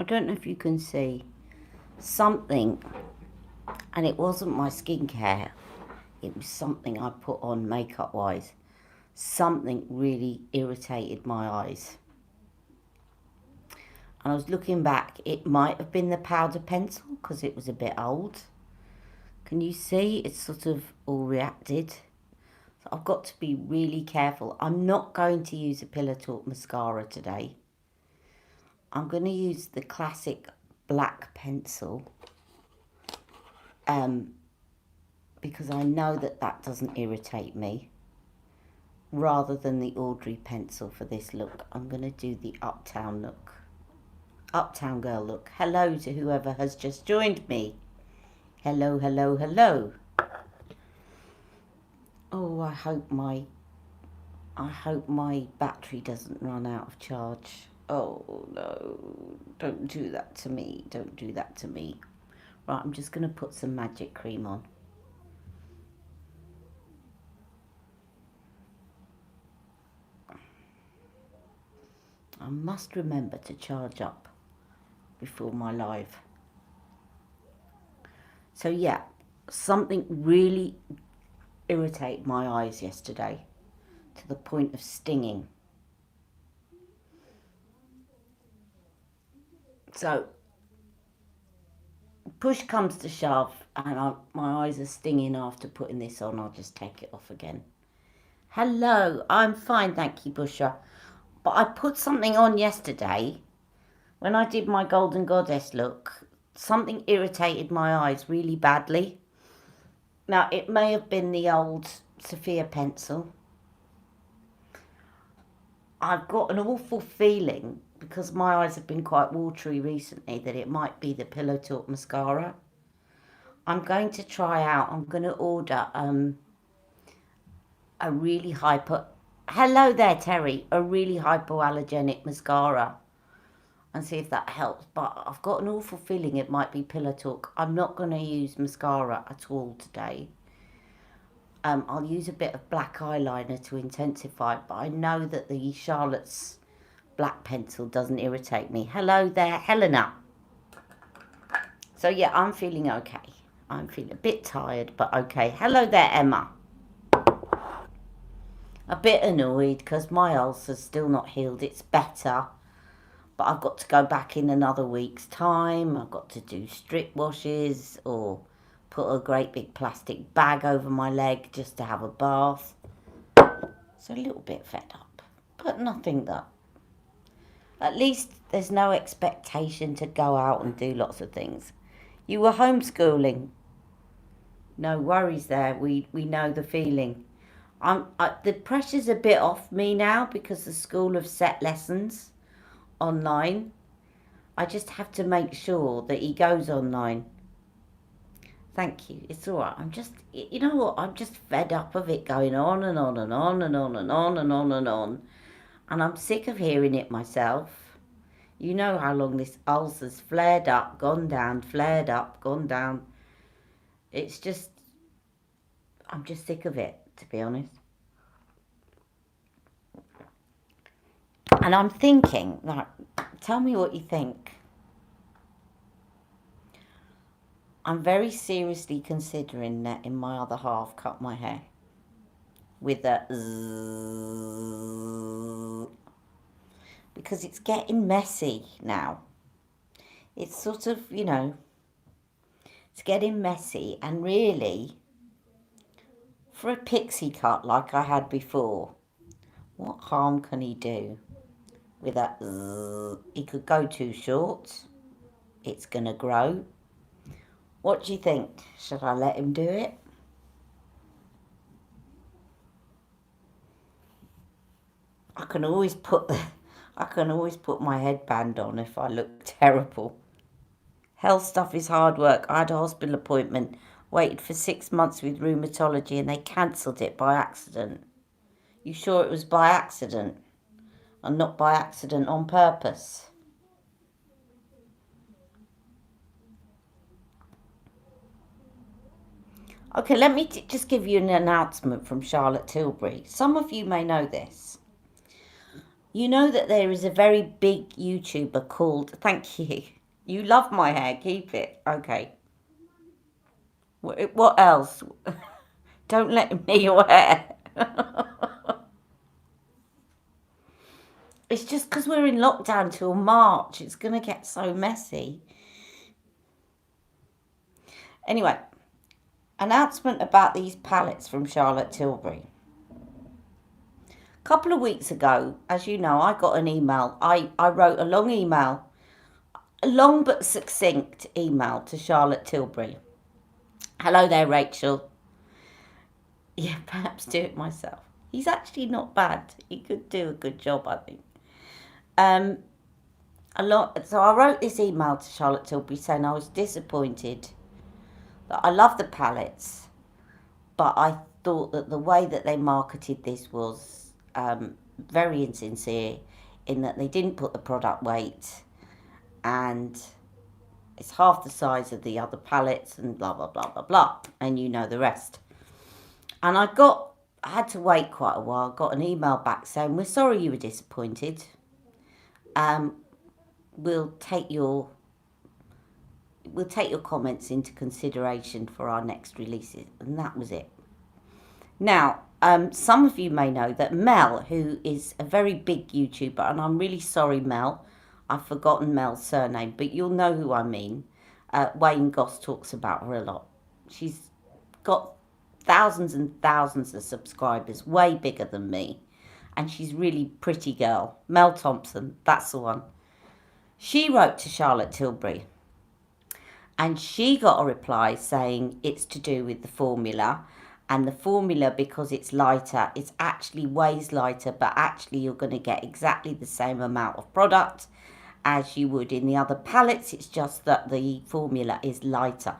I don't know if you can see something, and it wasn't my skincare, it was something I put on makeup wise. Something really irritated my eyes. And I was looking back, it might have been the powder pencil because it was a bit old. Can you see? It's sort of all reacted. So I've got to be really careful. I'm not going to use a Pillow Talk mascara today. I'm going to use the classic black pencil because I know that that doesn't irritate me. Rather than the Audrey pencil for this look, I'm going to do the Uptown look. Uptown Girl look. Hello to whoever has just joined me. Hello, hello, hello. Oh, I hope my battery doesn't run out of charge. Oh no, don't do that to me. Don't do that to me. Right, I'm just going to put some magic cream on. I must remember to charge up before my live. So yeah, something really irritated my eyes yesterday to the point of stinging. So push comes to shove and my eyes are stinging after putting this on. I'll just take it off again. Hello, I'm fine, thank you, Busher. But I put something on yesterday when I did my Golden Goddess look. Something irritated my eyes really badly. Now, it may have been the old Sophia pencil. I've got an awful feeling, because my eyes have been quite watery recently, that it might be the Pillow Talk mascara. I'm going to try out, I'm going to order a really hello there, Terry, a really hypoallergenic mascara and see if that helps. But I've got an awful feeling it might be Pillow Talk. I'm not going to use mascara at all today. I'll use a bit of black eyeliner to intensify, but I know that the Charlotte's black pencil doesn't irritate me. Hello there, Helena. So yeah, I'm feeling okay. I'm feeling a bit tired, but okay. Hello there, Emma. A bit annoyed because my ulcer's still not healed. It's better, but I've got to go back in another week's time. I've got to do strip washes or put a great big plastic bag over my leg just to have a bath. So a little bit fed up, but nothing that. At least there's no expectation to go out and do lots of things. You were homeschooling. No worries there. We know the feeling. The pressure's a bit off me now because the school have set lessons online. I just have to make sure that he goes online. Thank you. It's all right. You know what? I'm just fed up of it going on and on and on and on and on and on and on. And I'm sick of hearing it myself. You know how long this ulcer's flared up, gone down, flared up, gone down. It's just, I'm just sick of it, to be honest. And I'm thinking, like, tell me what you think. I'm very seriously considering letting my other half cut my hair with a because it's getting messy now. It's sort of, it's getting messy, and really, for a pixie cut like I had before, what harm can he do with that? He could go too short. It's going to grow. What do you think? Should I let him do it? I can always put my headband on if I look terrible. Health stuff is hard work. I had a hospital appointment, waited for 6 months with rheumatology, and they cancelled it by accident. You sure it was by accident and not by accident on purpose? Okay, let me just give you an announcement from Charlotte Tilbury. Some of you may know this. You know that there is a very big YouTuber called... Thank you. You love my hair. Keep it. Okay. What else? Don't let me your hair. It's just because we're in lockdown till March. It's going to get so messy. Anyway, announcement about these palettes from Charlotte Tilbury. A couple of weeks ago, as you know, I got an email. I wrote a long email, a long but succinct email to Charlotte Tilbury. Hello there, Rachel. Yeah, perhaps do it myself. He's actually not bad. He could do a good job, I think. So I wrote this email to Charlotte Tilbury saying I was disappointed that I love the palettes, but I thought that the way that they marketed this was very insincere, in that they didn't put the product weight, and it's half the size of the other palettes, and blah blah blah blah blah, and you know the rest. And I had to wait quite a while. Got an email back saying, we're sorry you were disappointed. We'll take your comments into consideration for our next releases. And that was it. Now, some of you may know that Mel, who is a very big YouTuber, and I'm really sorry, Mel, I've forgotten Mel's surname, but you'll know who I mean. Wayne Goss talks about her a lot. She's got thousands and thousands of subscribers, way bigger than me. And she's really pretty girl. Mel Thompson, that's the one. She wrote to Charlotte Tilbury. And she got a reply saying it's to do with the formula. And the formula, because it's lighter, it actually weighs lighter, but actually you're going to get exactly the same amount of product as you would in the other palettes. It's just that the formula is lighter.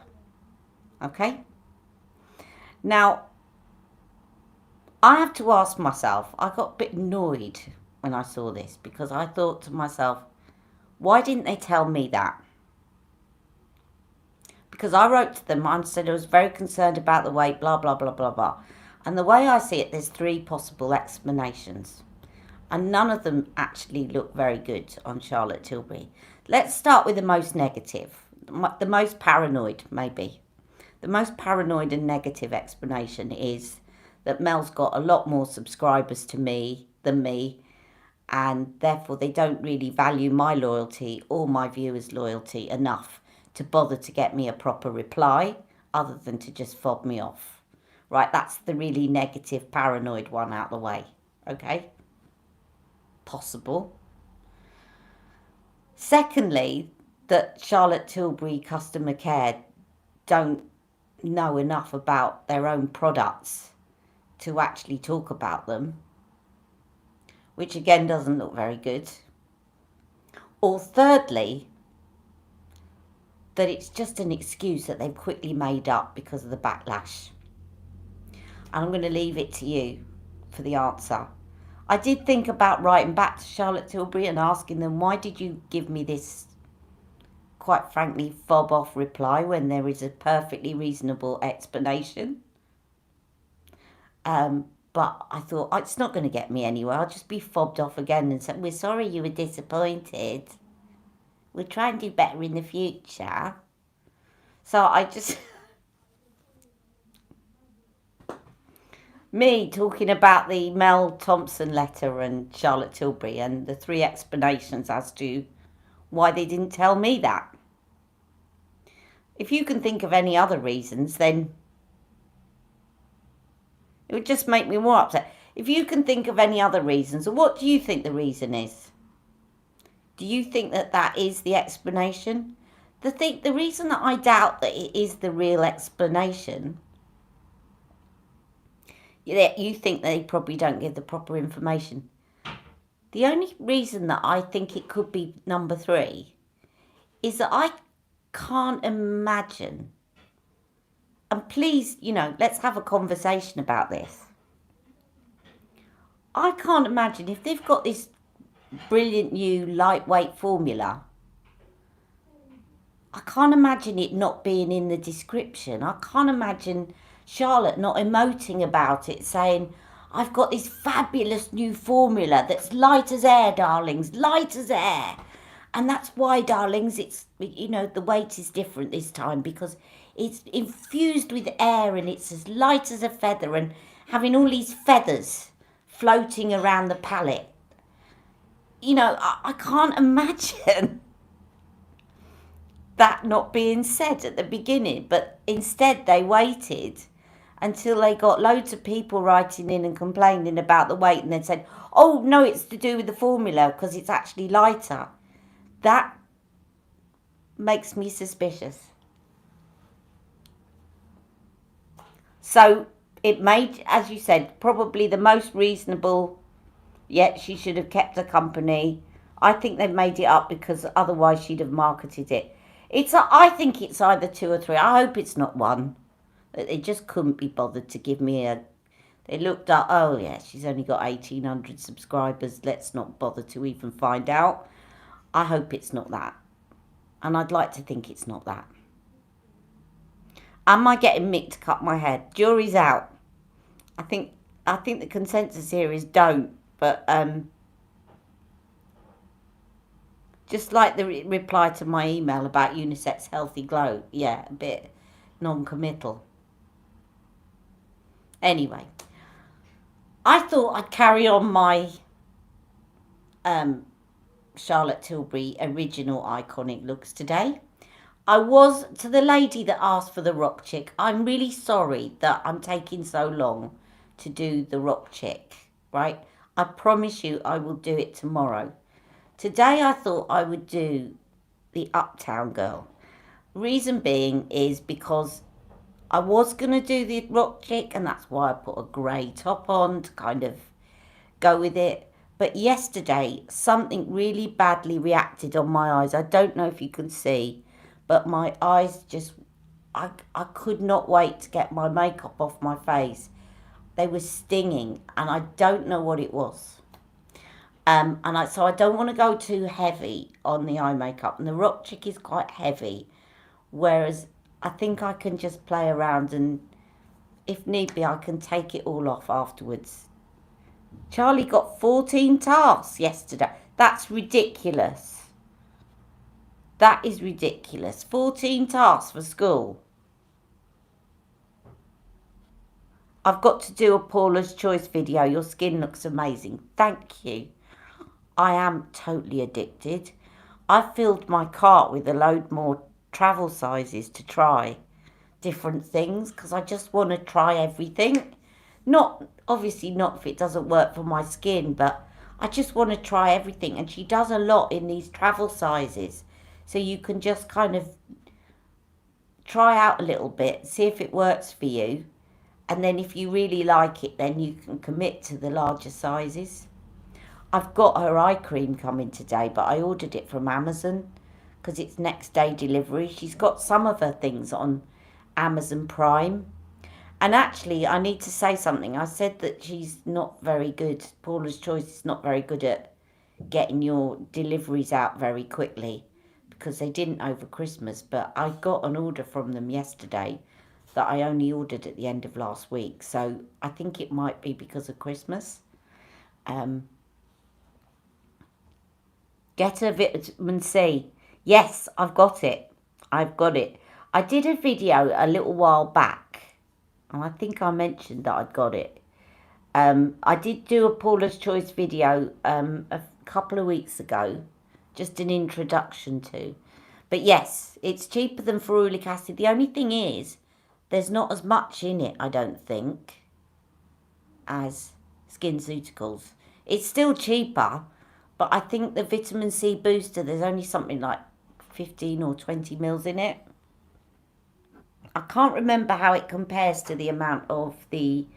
Okay? Now, I have to ask myself, I got a bit annoyed when I saw this, because I thought to myself, why didn't they tell me that? Because I wrote to them and said I was very concerned about the weight, blah, blah, blah, blah, blah. And the way I see it, there's 3 possible explanations. And none of them actually look very good on Charlotte Tilbury. Let's start with the most negative, the most paranoid, maybe. The most paranoid and negative explanation is that Mel's got a lot more subscribers than me, and therefore they don't really value my loyalty or my viewers' loyalty enough to bother to get me a proper reply, other than to just fob me off. Right, that's the really negative, paranoid one out the way. Okay? Possible. Secondly, that Charlotte Tilbury customer care don't know enough about their own products to actually talk about them, which again doesn't look very good. Or thirdly, that it's just an excuse that they've quickly made up because of the backlash. And I'm going to leave it to you for the answer. I did think about writing back to Charlotte Tilbury and asking them, why did you give me this, quite frankly, fob off reply when there is a perfectly reasonable explanation? But I thought, it's not going to get me anywhere. I'll just be fobbed off again and say, we're sorry you were disappointed. We'll try and do better in the future. So I just... Me talking about the Mel Thompson letter and Charlotte Tilbury and the 3 explanations as to why they didn't tell me that. If you can think of any other reasons, then it would just make me more upset. If you can think of any other reasons, what do you think the reason is? Do you think that that is the explanation? The reason that I doubt that it is the real explanation, you think they probably don't give the proper information. The only reason that I think it could be number 3 is that I can't imagine, and please, let's have a conversation about this. I can't imagine if they've got this brilliant new lightweight formula. I can't imagine it not being in the description. I can't imagine Charlotte not emoting about it, saying, I've got this fabulous new formula that's light as air, darlings, light as air. And that's why, darlings, it's, you know, the weight is different this time because it's infused with air and it's as light as a feather and having all these feathers floating around the palette. You know, I can't imagine that not being said at the beginning, but instead they waited until they got loads of people writing in and complaining about the weight and then said, oh, no, it's to do with the formula because it's actually lighter. That makes me suspicious. So it made, as you said, probably the most reasonable, yet she should have kept her company. I think they've made it up because otherwise she'd have marketed it. I think it's either 2 or 3. I hope it's not 1. They just couldn't be bothered to give me a... They looked up, oh yeah, she's only got 1,800 subscribers. Let's not bother to even find out. I hope it's not that. And I'd like to think it's not that. Am I getting Mick to cut my hair? Jury's out. I think the consensus here is don't. But just like the reply to my email about unisex healthy glow. Yeah, a bit non-committal. Anyway, I thought I'd carry on my Charlotte Tilbury original iconic looks today. I was, to the lady that asked for the rock chick, I'm really sorry that I'm taking so long to do the rock chick, right? I promise you I will do it tomorrow. Today I thought I would do the Uptown Girl. Reason being is because I was going to do the rock chick and that's why I put a grey top on to kind of go with it. But yesterday something really badly reacted on my eyes. I don't know if you can see, but my eyes just, I could not wait to get my makeup off my face. They were stinging and I don't know what it was. So I don't want to go too heavy on the eye makeup. And the rock chick is quite heavy. Whereas I think I can just play around and if need be I can take it all off afterwards. Charlie got 14 tasks yesterday. That's ridiculous. That is ridiculous. 14 tasks for school. I've got to do a Paula's Choice video. Your skin looks amazing. Thank you. I am totally addicted. I've filled my cart with a load more travel sizes to try different things because I just want to try everything. Obviously not if it doesn't work for my skin, but I just want to try everything. And she does a lot in these travel sizes. So you can just kind of try out a little bit, see if it works for you. And then if you really like it, then you can commit to the larger sizes. I've got her eye cream coming today, but I ordered it from Amazon because it's next day delivery. She's got some of her things on Amazon Prime. And actually, I need to say something. I said that she's not very good. Paula's Choice is not very good at getting your deliveries out very quickly because they didn't over Christmas. But I got an order from them yesterday that I only ordered at the end of last week. So I think it might be because of Christmas. Get a vitamin C. Yes, I've got it. I've got it. I did a video a little while back, and I think I mentioned that I'd got it. I did do a Paula's Choice video a couple of weeks ago, just an introduction to. But yes, it's cheaper than ferulic acid. The only thing is, there's not as much in it, I don't think, as SkinCeuticals. It's still cheaper, but I think the vitamin C booster, there's only something like 15 or 20 mils in it. I can't remember how it compares to the amount of the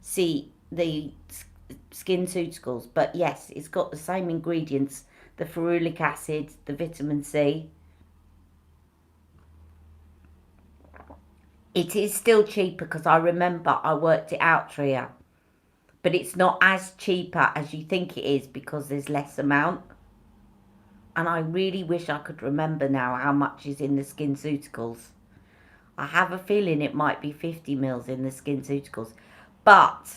SkinCeuticals, but yes, it's got the same ingredients, the ferulic acid, the vitamin C. It is still cheaper because I remember I worked it out, Tria. But it's not as cheaper as you think it is because there's less amount. And I really wish I could remember now how much is in the SkinCeuticals. I have a feeling it might be 50 mils in the SkinCeuticals. But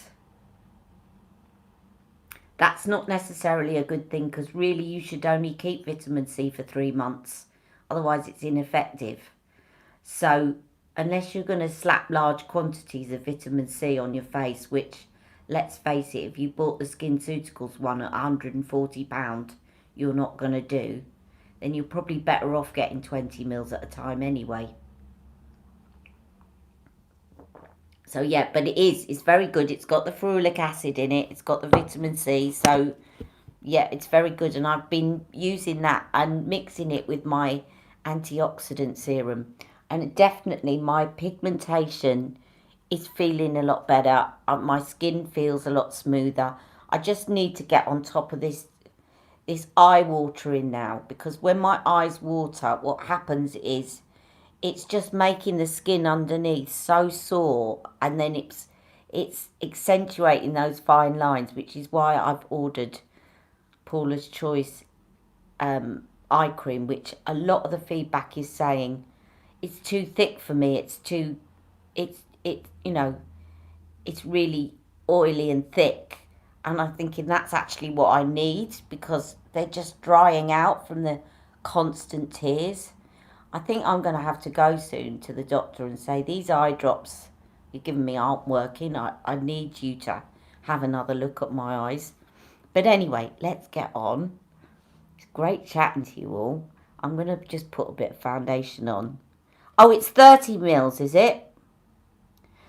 That's not necessarily a good thing, because really you should only keep vitamin C for 3 months. Otherwise it's ineffective. So unless you're going to slap large quantities of vitamin C on your face, which, let's face it, if you bought the SkinCeuticals one at £140, you're not going to do, then you're probably better off getting 20 mils at a time anyway. So yeah, but it's very good. It's got the ferulic acid in it. It's got the vitamin C. So yeah, it's very good. And I've been using that and mixing it with my antioxidant serum. And definitely my pigmentation is feeling a lot better. My skin feels a lot smoother. I just need to get on top of this eye watering now, because when my eyes water, what happens is it's just making the skin underneath so sore, and then it's accentuating those fine lines, which is why I've ordered Paula's Choice eye cream, which a lot of the feedback is saying it's too thick for me. It's it's really oily and thick, and I'm thinking that's actually what I need, because they're just drying out from the constant tears. I think I'm going to have to go soon to the doctor and say, these eye drops you're giving me aren't working. I need you to have another look at my eyes. But anyway, let's get on. It's great chatting to you all. I'm going to just put a bit of foundation on. Oh, it's 30 mils, is it?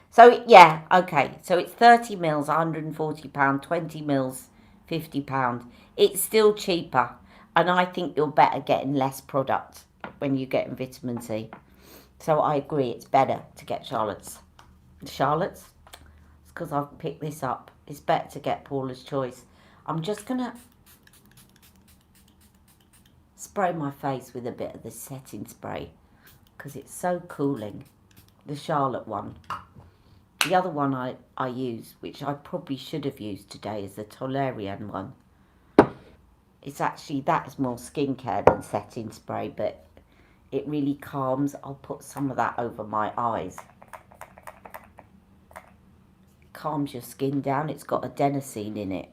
So, yeah, okay. So it's 30 mils, £140, 20 mils, £50. It's still cheaper. And I think you're better getting less product when you're getting vitamin C. So I agree, it's better to get Charlotte's. Charlotte's? It's because I've picked this up. It's better to get Paula's Choice. I'm just going to spray my face with a bit of the setting spray, because it's so cooling. The Charlotte one. The other one I use, which I probably should have used today, is the Tolerian one. It's actually, that is more skincare than setting spray, but it really calms. I'll put some of that over my eyes. It calms your skin down. It's got adenosine in it,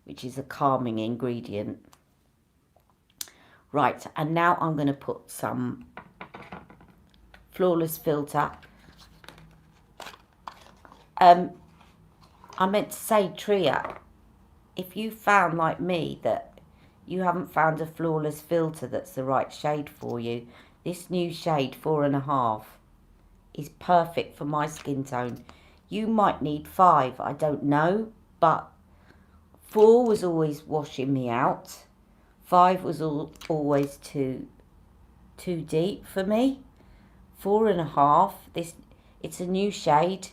which is a calming ingredient. Right, and now I'm going to put some Flawless Filter. I meant to say, Tria, if you found, like me, that you haven't found a Flawless Filter that's the right shade for you, this new shade, 4.5, is perfect for my skin tone. You might need 5, I don't know, but 4 was always washing me out. 5 was always too deep for me. 4.5, it's a new shade,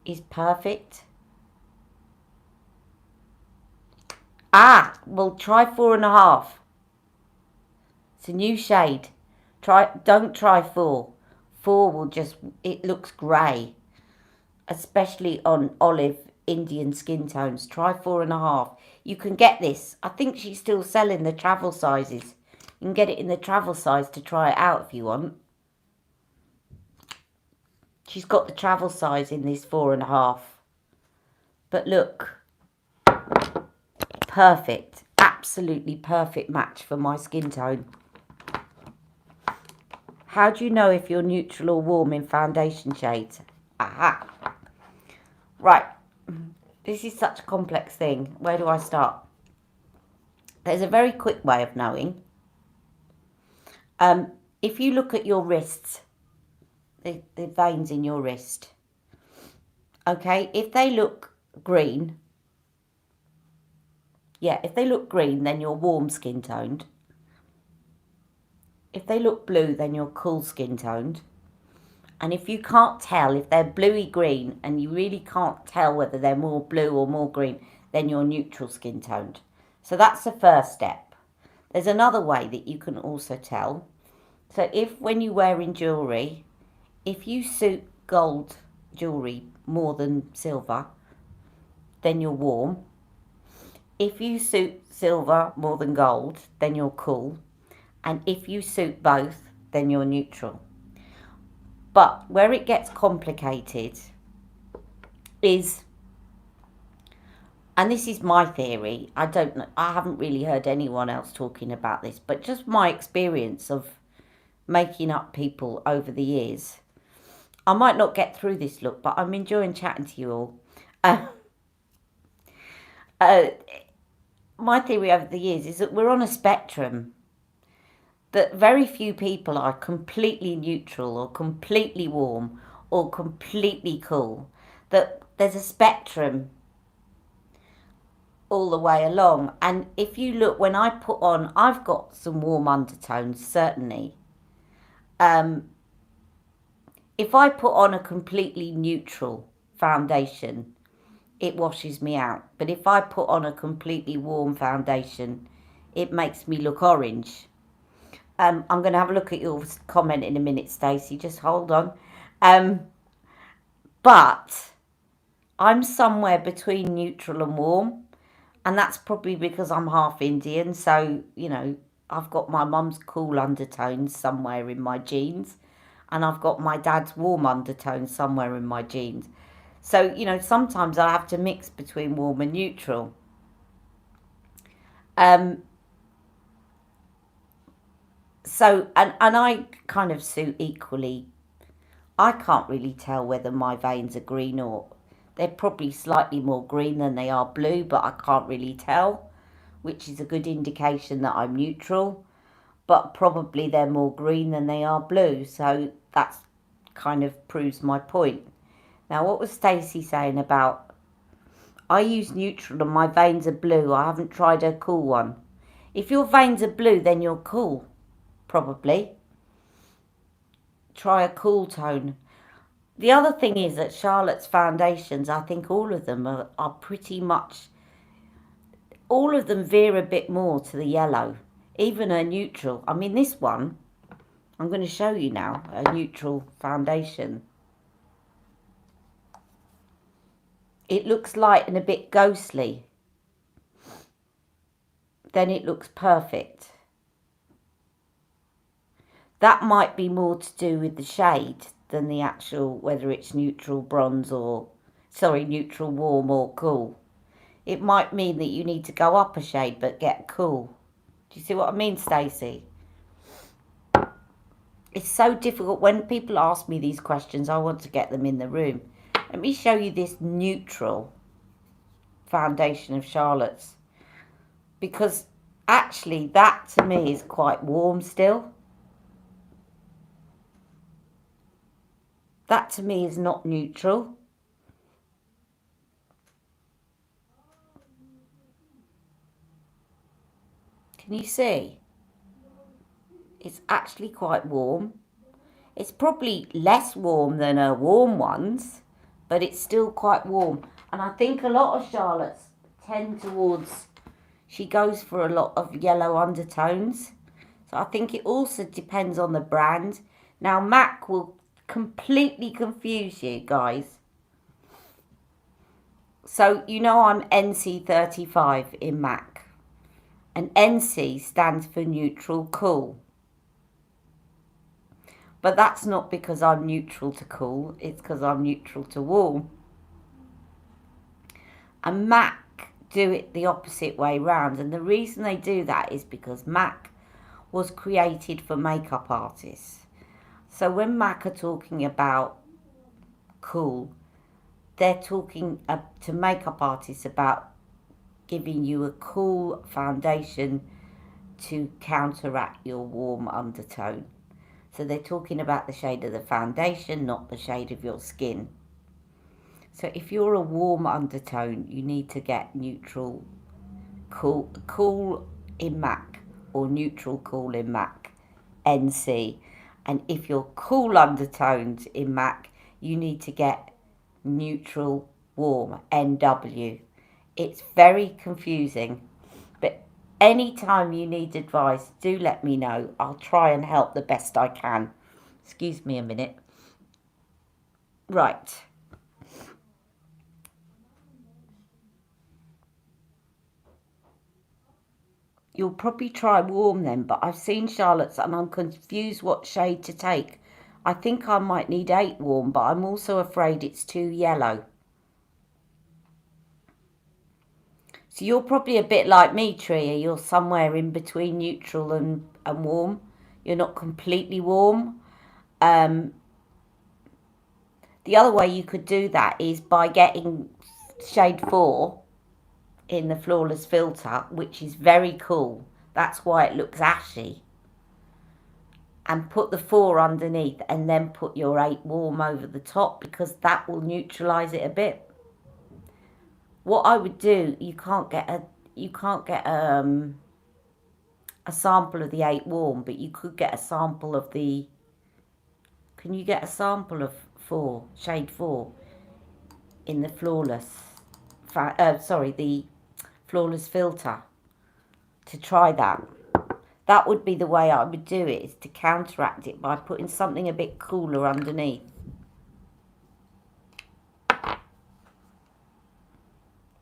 is perfect. Well, try 4.5. It's a new shade. Don't try 4. 4 will just, it looks grey, especially on olive Indian skin tones. Try 4.5. You can get this. I think she's still selling the travel sizes. You can get it in the travel size to try it out if you want. She's got the travel size in this 4.5. But look, perfect. Absolutely perfect match for my skin tone. How do you know if you're neutral or warm in foundation shades? Aha. Right. This is such a complex thing. Where do I start? There's a very quick way of knowing. If you look at your wrists, the veins in your wrist, okay, if they look green, if they look green, then you're warm skin toned. If they look blue, then you're cool skin toned. And if you can't tell, if they're bluey green and you really can't tell whether they're more blue or more green, then you're neutral skin toned. So that's the first step. There's another way that you can also tell. So if, when you're wearing jewellery, if you suit gold jewellery more than silver, then you're warm. If you suit silver more than gold, then you're cool. And if you suit both, then you're neutral. But where it gets complicated is and this is my theory. I don't know. I haven't really heard anyone else talking about this, but just my experience of making up people over the years. I might not get through this look, but I'm enjoying chatting to you all. Uh, uh, my theory over the years is that we're on a spectrum, that very few people are completely neutral or completely warm or completely cool. That there's a spectrum all the way along. And if you look, when I put on, I've got some warm undertones, certainly. Um, if I put on a completely neutral foundation, it washes me out. But if I put on a completely warm foundation, it makes me look orange. I'm going to have a look at your comment in a minute, Stacey. Just hold on. Um, but I'm somewhere between neutral and warm. And that's probably because I'm half Indian. So, I've got my mum's cool undertones somewhere in my genes. And I've got my dad's warm undertones somewhere in my genes. So, sometimes I have to mix between warm and neutral. Um, and I kind of suit equally. I can't really tell whether my veins are green or they're probably slightly more green than they are blue, but I can't really tell, which is a good indication that I'm neutral. But probably they're more green than they are blue, so that's kind of proves my point. Now, what was Stacey saying about I use neutral and my veins are blue? I haven't tried a cool one. If your veins are blue, then you're cool, probably. Try a cool tone. The other thing is that Charlotte's foundations, I think all of them are pretty much, all of them veer a bit more to the yellow, even a neutral. I mean, this one, I'm going to show you now, a neutral foundation. It looks light and a bit ghostly. Then it looks perfect. That might be more to do with the shade than the actual, whether it's neutral bronze or, neutral warm or cool. It might mean that you need to go up a shade but get cool. Do you see what I mean, Stacey? It's so difficult. When people ask me these questions, I want to get them in the room. Let me show you this neutral foundation of Charlotte's. Because actually that to me is quite warm still. That to me is not neutral. Can you see? It's actually quite warm. It's probably less warm than her warm ones, but it's still quite warm. And I think a lot of Charlotte's tend towards, she goes for a lot of yellow undertones. So I think it also depends on the brand. Now MAC will completely confuse you guys. So I'm NC35 in MAC. And NC stands for neutral cool. But that's not because I'm neutral to cool, it's because I'm neutral to warm. And MAC do it the opposite way round. And the reason they do that is because MAC was created for makeup artists. So when MAC are talking about cool, they're talking to makeup artists about giving you a cool foundation to counteract your warm undertone. So they're talking about the shade of the foundation, not the shade of your skin. So if you're a warm undertone, you need to get neutral cool in MAC or neutral cool in MAC, NC. And if you're cool undertones in MAC, you need to get neutral warm, NW. It's very confusing, but anytime you need advice, do let me know. I'll try and help the best I can. Excuse me a minute. Right. You'll probably try warm then, but I've seen Charlotte's and I'm confused what shade to take. I think I might need 8 warm, but I'm also afraid it's too yellow. So you're probably a bit like me, Tria. You're somewhere in between neutral and warm. You're not completely warm. Um, the other way you could do that is by getting shade 4 in the Flawless filter, which is very cool. That's why it looks ashy. And put the 4 underneath and then put your 8 warm over the top, because that will neutralise it a bit. What I would do, you can't get a sample of the 8 warm, but you could get a sample of the, can you get a sample of 4, shade 4 in the Flawless, the Flawless filter, to try that. That would be the way I would do it, is to counteract it by putting something a bit cooler underneath.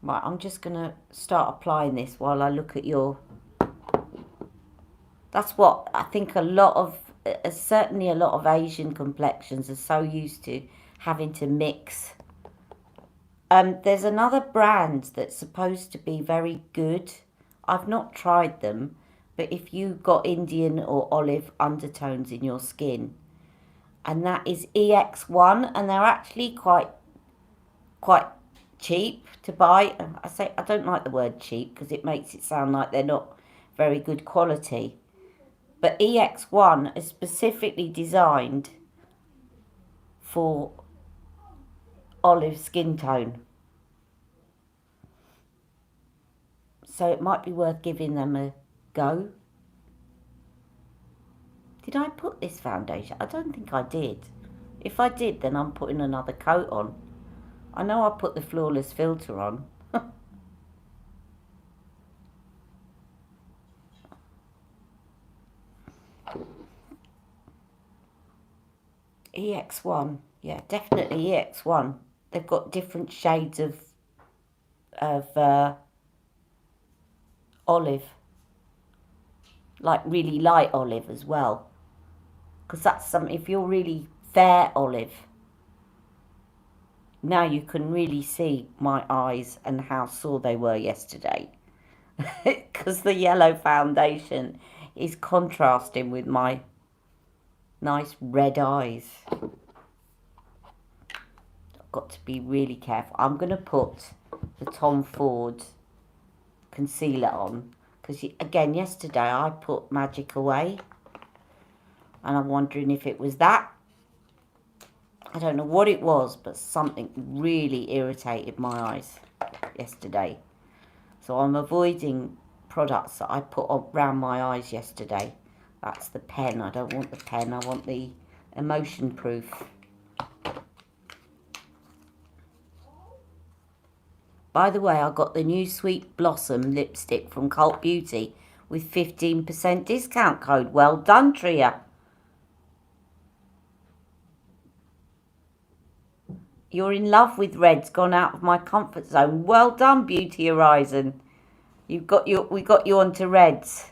Right, I'm just going to start applying this while I look at your... That's what I think certainly a lot of Asian complexions are so used to, having to mix. There's another brand that's supposed to be very good. I've not tried them, but if you've got Indian or olive undertones in your skin, and that is EX1, and they're actually quite cheap to buy. I don't like the word cheap because it makes it sound like they're not very good quality. But EX1 is specifically designed for olive skin tone. So it might be worth giving them a go. Did I put this foundation? I don't think I did. If I did, then I'm putting another coat on. I know I put the Flawless filter on. EX1, yeah, definitely EX1. They've got different shades of olive, like really light olive as well, because that's something. If you're really fair olive, now you can really see my eyes and how sore they were yesterday, because the yellow foundation is contrasting with my nice red eyes. I've got to be really careful. I'm going to put the Tom Ford concealer on, because again, yesterday I put Magic Away, and I'm wondering if it was that. I don't know what it was, but something really irritated my eyes yesterday. So I'm avoiding products that I put around my eyes yesterday. That's the pen. I don't want the pen. I want the emotion proof. By the way, I got the new Sweet Blossom lipstick from Cult Beauty with 15% discount code. Well done, Tria. You're in love with reds, gone out of my comfort zone. Well done, Beauty Horizon. We got you onto reds.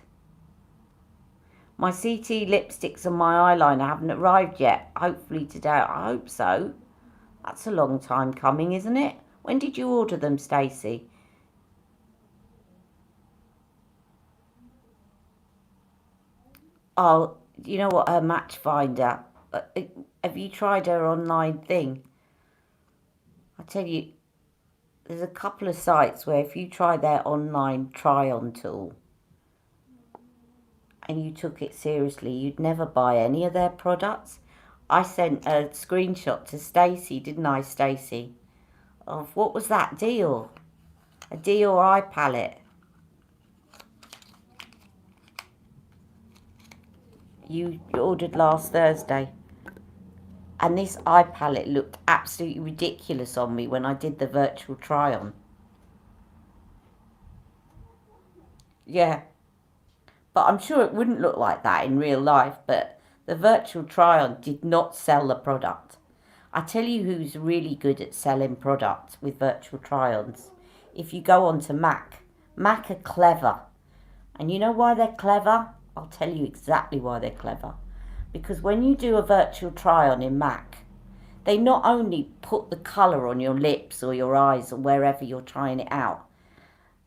My CT lipsticks and my eyeliner haven't arrived yet. Hopefully today. I hope so. That's a long time coming, isn't it? When did you order them, Stacey? Oh, you know what? Her match finder. Have you tried her online thing? I tell you, there's a couple of sites where if you try their online try-on tool and you took it seriously, you'd never buy any of their products. I sent a screenshot to Stacey, didn't I, Stacey? Of what was that? Dior. A Dior eye palette. You ordered last Thursday. And this eye palette looked absolutely ridiculous on me when I did the virtual try-on. Yeah. But I'm sure it wouldn't look like that in real life, but the virtual try-on did not sell the product. I tell you who's really good at selling products with virtual try-ons. If you go on to Mac are clever. And you know why they're clever? I'll tell you exactly why they're clever. Because when you do a virtual try-on in Mac, they not only put the colour on your lips or your eyes or wherever you're trying it out,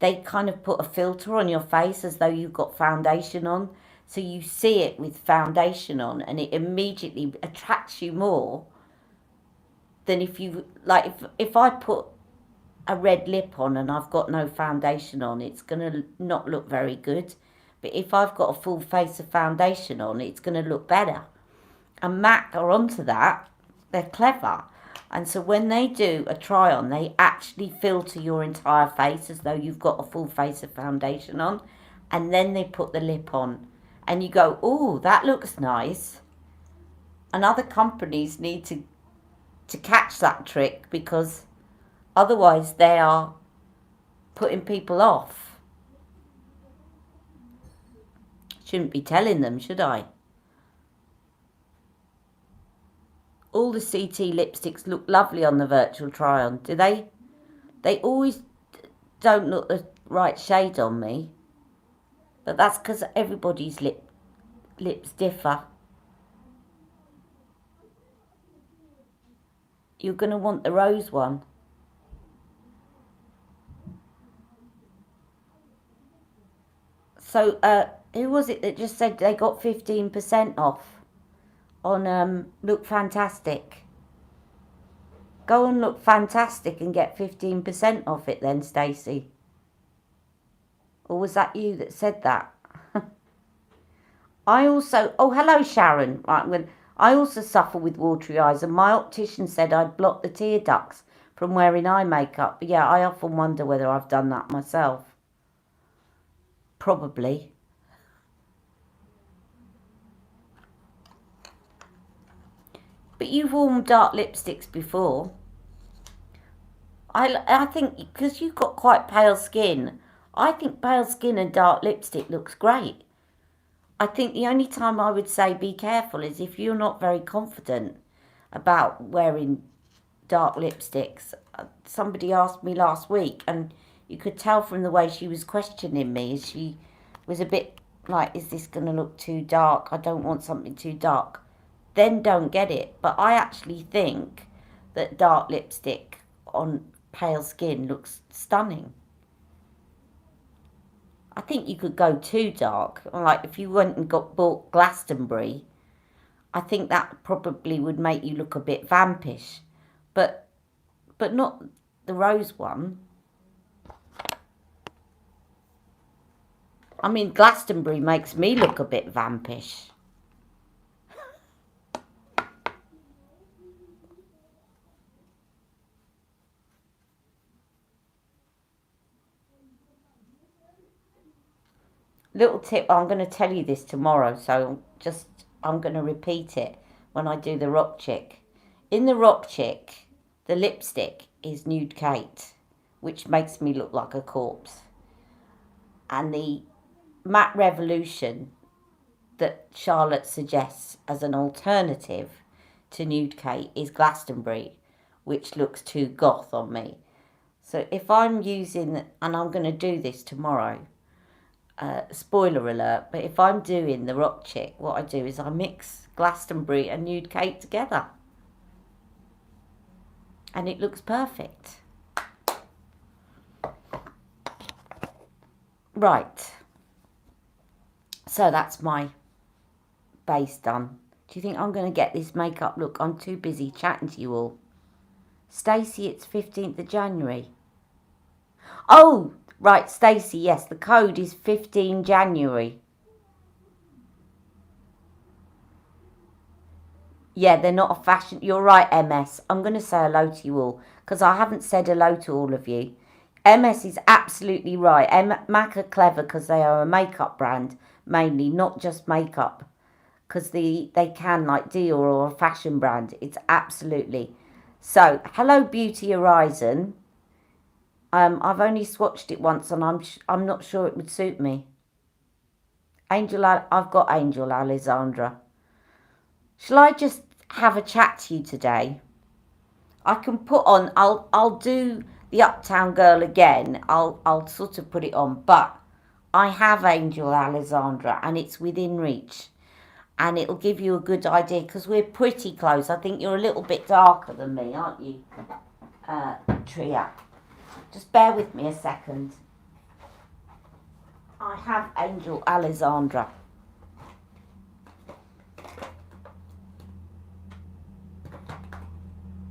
they kind of put a filter on your face as though you've got foundation on. So you see it with foundation on, and it immediately attracts you more than if you, like, if I put a red lip on and I've got no foundation on, it's going to not look very good. But if I've got a full face of foundation on, it's going to look better. And MAC are onto that. They're clever. And so when they do a try on, they actually filter your entire face as though you've got a full face of foundation on. And then they put the lip on. And you go, oh, that looks nice. And other companies need to catch that trick, because otherwise they are putting people off. Shouldn't be telling them, should I? All the CT lipsticks look lovely on the virtual try-on, do they? They always don't look the right shade on me. But that's because everybody's lips differ. You're going to want the rose one. So, who was it that just said they got 15% off on Look Fantastic? Go on Look Fantastic and get 15% off it then, Stacey. Or was that you that said that? I also... Oh, hello, Sharon. Right, I also suffer with watery eyes, and my optician said I'd block the tear ducts from wearing eye makeup. But yeah, I often wonder whether I've done that myself. Probably. But you've worn dark lipsticks before. I think because you've got quite pale skin, I think pale skin and dark lipstick looks great. I think the only time I would say be careful is if you're not very confident about wearing dark lipsticks. Somebody asked me last week, and you could tell from the way she was questioning me, she was a bit like, is this going to look too dark? I don't want something too dark. Then don't get it. But I actually think that dark lipstick on pale skin looks stunning. I think you could go too dark. Like if you went and bought Glastonbury, I think that probably would make you look a bit vampish. But not the rose one. I mean, Glastonbury makes me look a bit vampish. Little tip, I'm going to tell you this tomorrow, so I'm going to repeat it when I do the Rock Chick. In the Rock Chick, the lipstick is Nude Kate, which makes me look like a corpse. And the Matte Revolution that Charlotte suggests as an alternative to Nude Kate is Glastonbury, which looks too goth on me. So if I'm using, and I'm going to do this tomorrow, spoiler alert, but if I'm doing the Rock Chick, what I do is I mix Glastonbury and Nude Kate together. And it looks perfect. Right. So that's my base done. Do you think I'm going to get this makeup look? I'm too busy chatting to you all. Stacey, it's 15th of January. Oh, right, Stacey, yes, the code is 15 January. Yeah, they're not a fashion... You're right, MS. I'm going to say hello to you all, because I haven't said hello to all of you. MS is absolutely right. MAC are clever because they are a makeup brand, mainly, not just makeup. Because they can, like Dior or a fashion brand. It's absolutely... So, hello, Beauty Horizon. I've only swatched it once, and I'm not sure it would suit me. I've got Angel Alessandra. Shall I just have a chat to you today? I can put on. I'll do the Uptown Girl again. I'll sort of put it on, but I have Angel Alessandra, and it's within reach, and it'll give you a good idea because we're pretty close. I think you're a little bit darker than me, aren't you, Tria? Just bear with me a second. I have Angel Alessandra.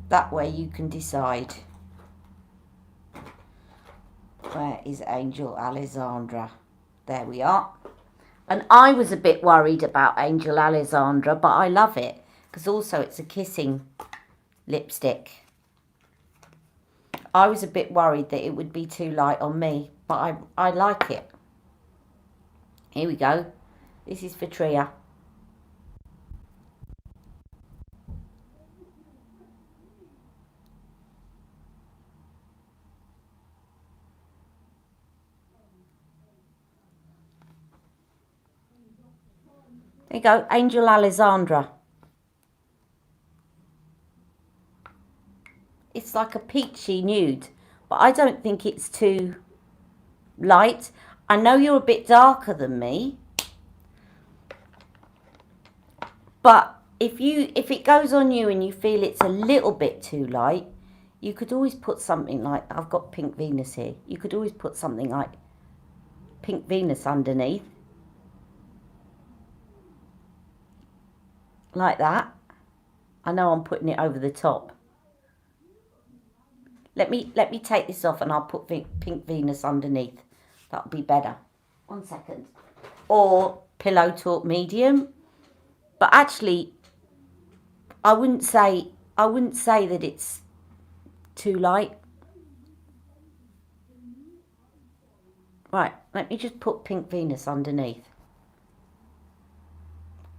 That way you can decide. Where is Angel Alessandra? There we are. And I was a bit worried about Angel Alessandra, but I love it. Because also it's a kissing lipstick. I was a bit worried that it would be too light on me, but I like it. Here we go. This is for Tria. There you go, Angel Alessandra. It's like a peachy nude, but I don't think it's too light. I know you're a bit darker than me, but if it goes on you and you feel it's a little bit too light, you could always put something like, I've got Pink Venus here. You could always put something like Pink Venus underneath. Like that. I know I'm putting it over the top. Let me take this off and I'll put Pink Venus underneath. That'll be better. 1 second. Or Pillow Talk Medium. But actually, I wouldn't say that it's too light. Right, let me just put Pink Venus underneath.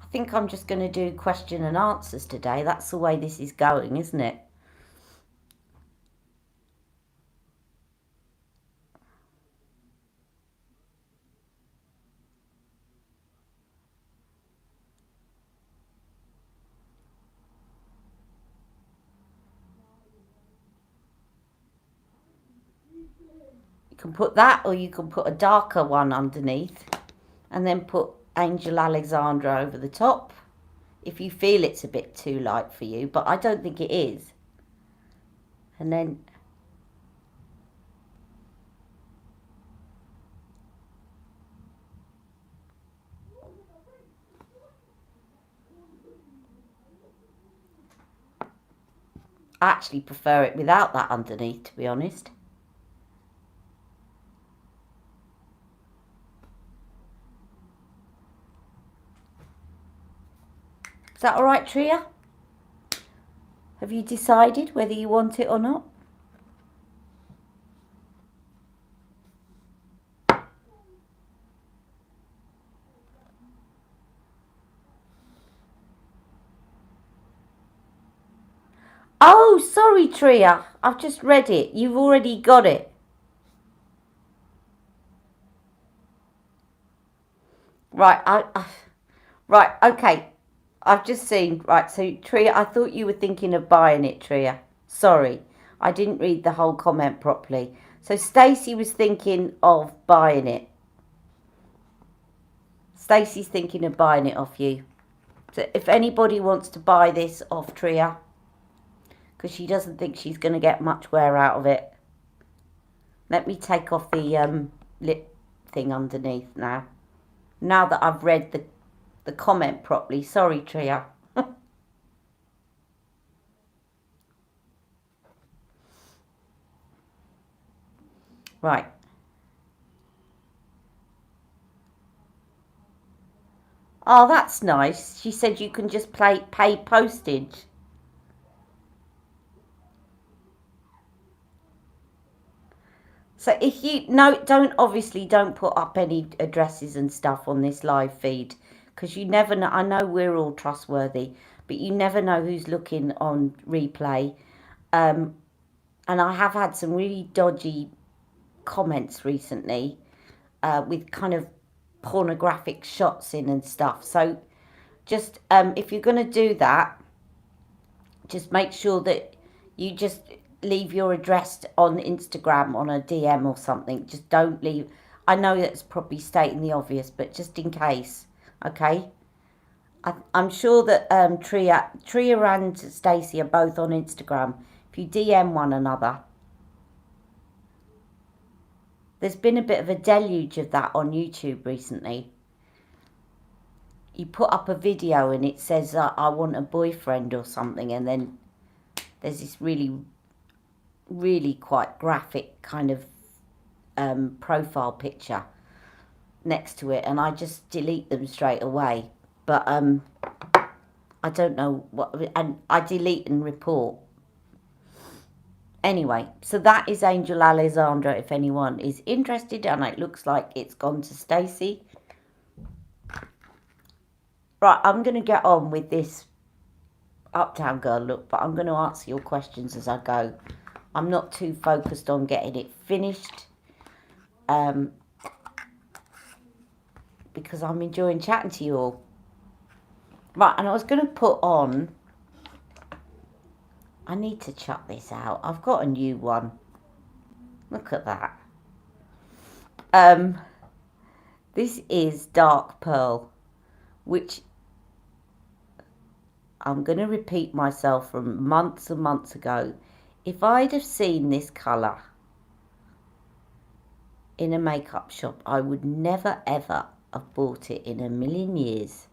I think I'm just going to do question and answers today. That's the way this is going, isn't it? You can put that, or you can put a darker one underneath and then put Angel Alexandra over the top if you feel it's a bit too light for you, but I don't think it is. And then I actually prefer it without that underneath, to be honest. Is that all right, Tria? Have you decided whether you want it or not? Oh, sorry, Tria. I've just read it. You've already got it. Right, right, okay. I've just seen. Right, so Tria, I thought you were thinking of buying it, Tria. Sorry, I didn't read the whole comment properly. So Stacey was thinking of buying it. Stacey's thinking of buying it off you. So if anybody wants to buy this off Tria, because she doesn't think she's going to get much wear out of it. Let me take off the lip thing underneath now. Now that I've read the comment properly. Sorry, Tria. Right. Oh, that's nice. She said you can just pay postage. So if you don't put up any addresses and stuff on this live feed, because you never know. I know we're all trustworthy, but you never know who's looking on replay. And I have had some really dodgy comments recently with kind of pornographic shots in and stuff. So just if you're going to do that, just make sure that you just leave your address on Instagram on a DM or something. Just don't leave. I know that's probably stating the obvious, but just in case, okay? I'm sure that Tria and Stacey are both on Instagram. If you DM one another, There's been a bit of a deluge of that on YouTube recently. You put up a video and it says, I want a boyfriend or something, and then there's this really, really quite graphic kind of profile picture next to it, and I just delete them straight away. But I don't know what, and I delete and report. Anyway, so that is Angel Alexandra, if anyone is interested, and it looks like it's gone to Stacey. Right, I'm going to get on with this Uptown Girl look, but I'm going to answer your questions as I go. I'm not too focused on getting it finished, because I'm enjoying chatting to you all. Right, and I was going to put on... I need to chuck this out. I've got a new one. Look at that. This is Dark Pearl, which I'm going to repeat myself from months and months ago. If I'd have seen this colour in a makeup shop, I would never ever have bought it in a million years.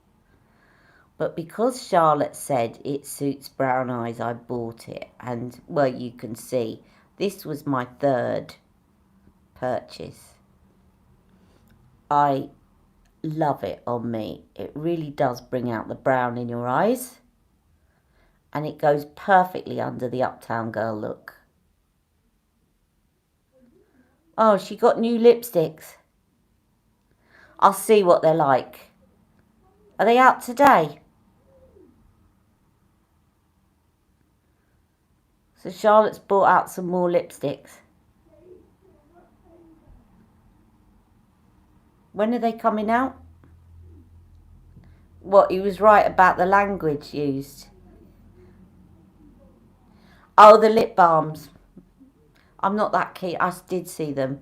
But because Charlotte said it suits brown eyes, I bought it. And, well, you can see, this was my third purchase. I love it on me. It really does bring out the brown in your eyes. And it goes perfectly under the Uptown Girl look. Oh, she got new lipsticks. I'll see what they're like. Are they out today? So Charlotte's brought out some more lipsticks. When are they coming out? What, he was right about the language used. Oh, the lip balms. I'm not that keen. I did see them.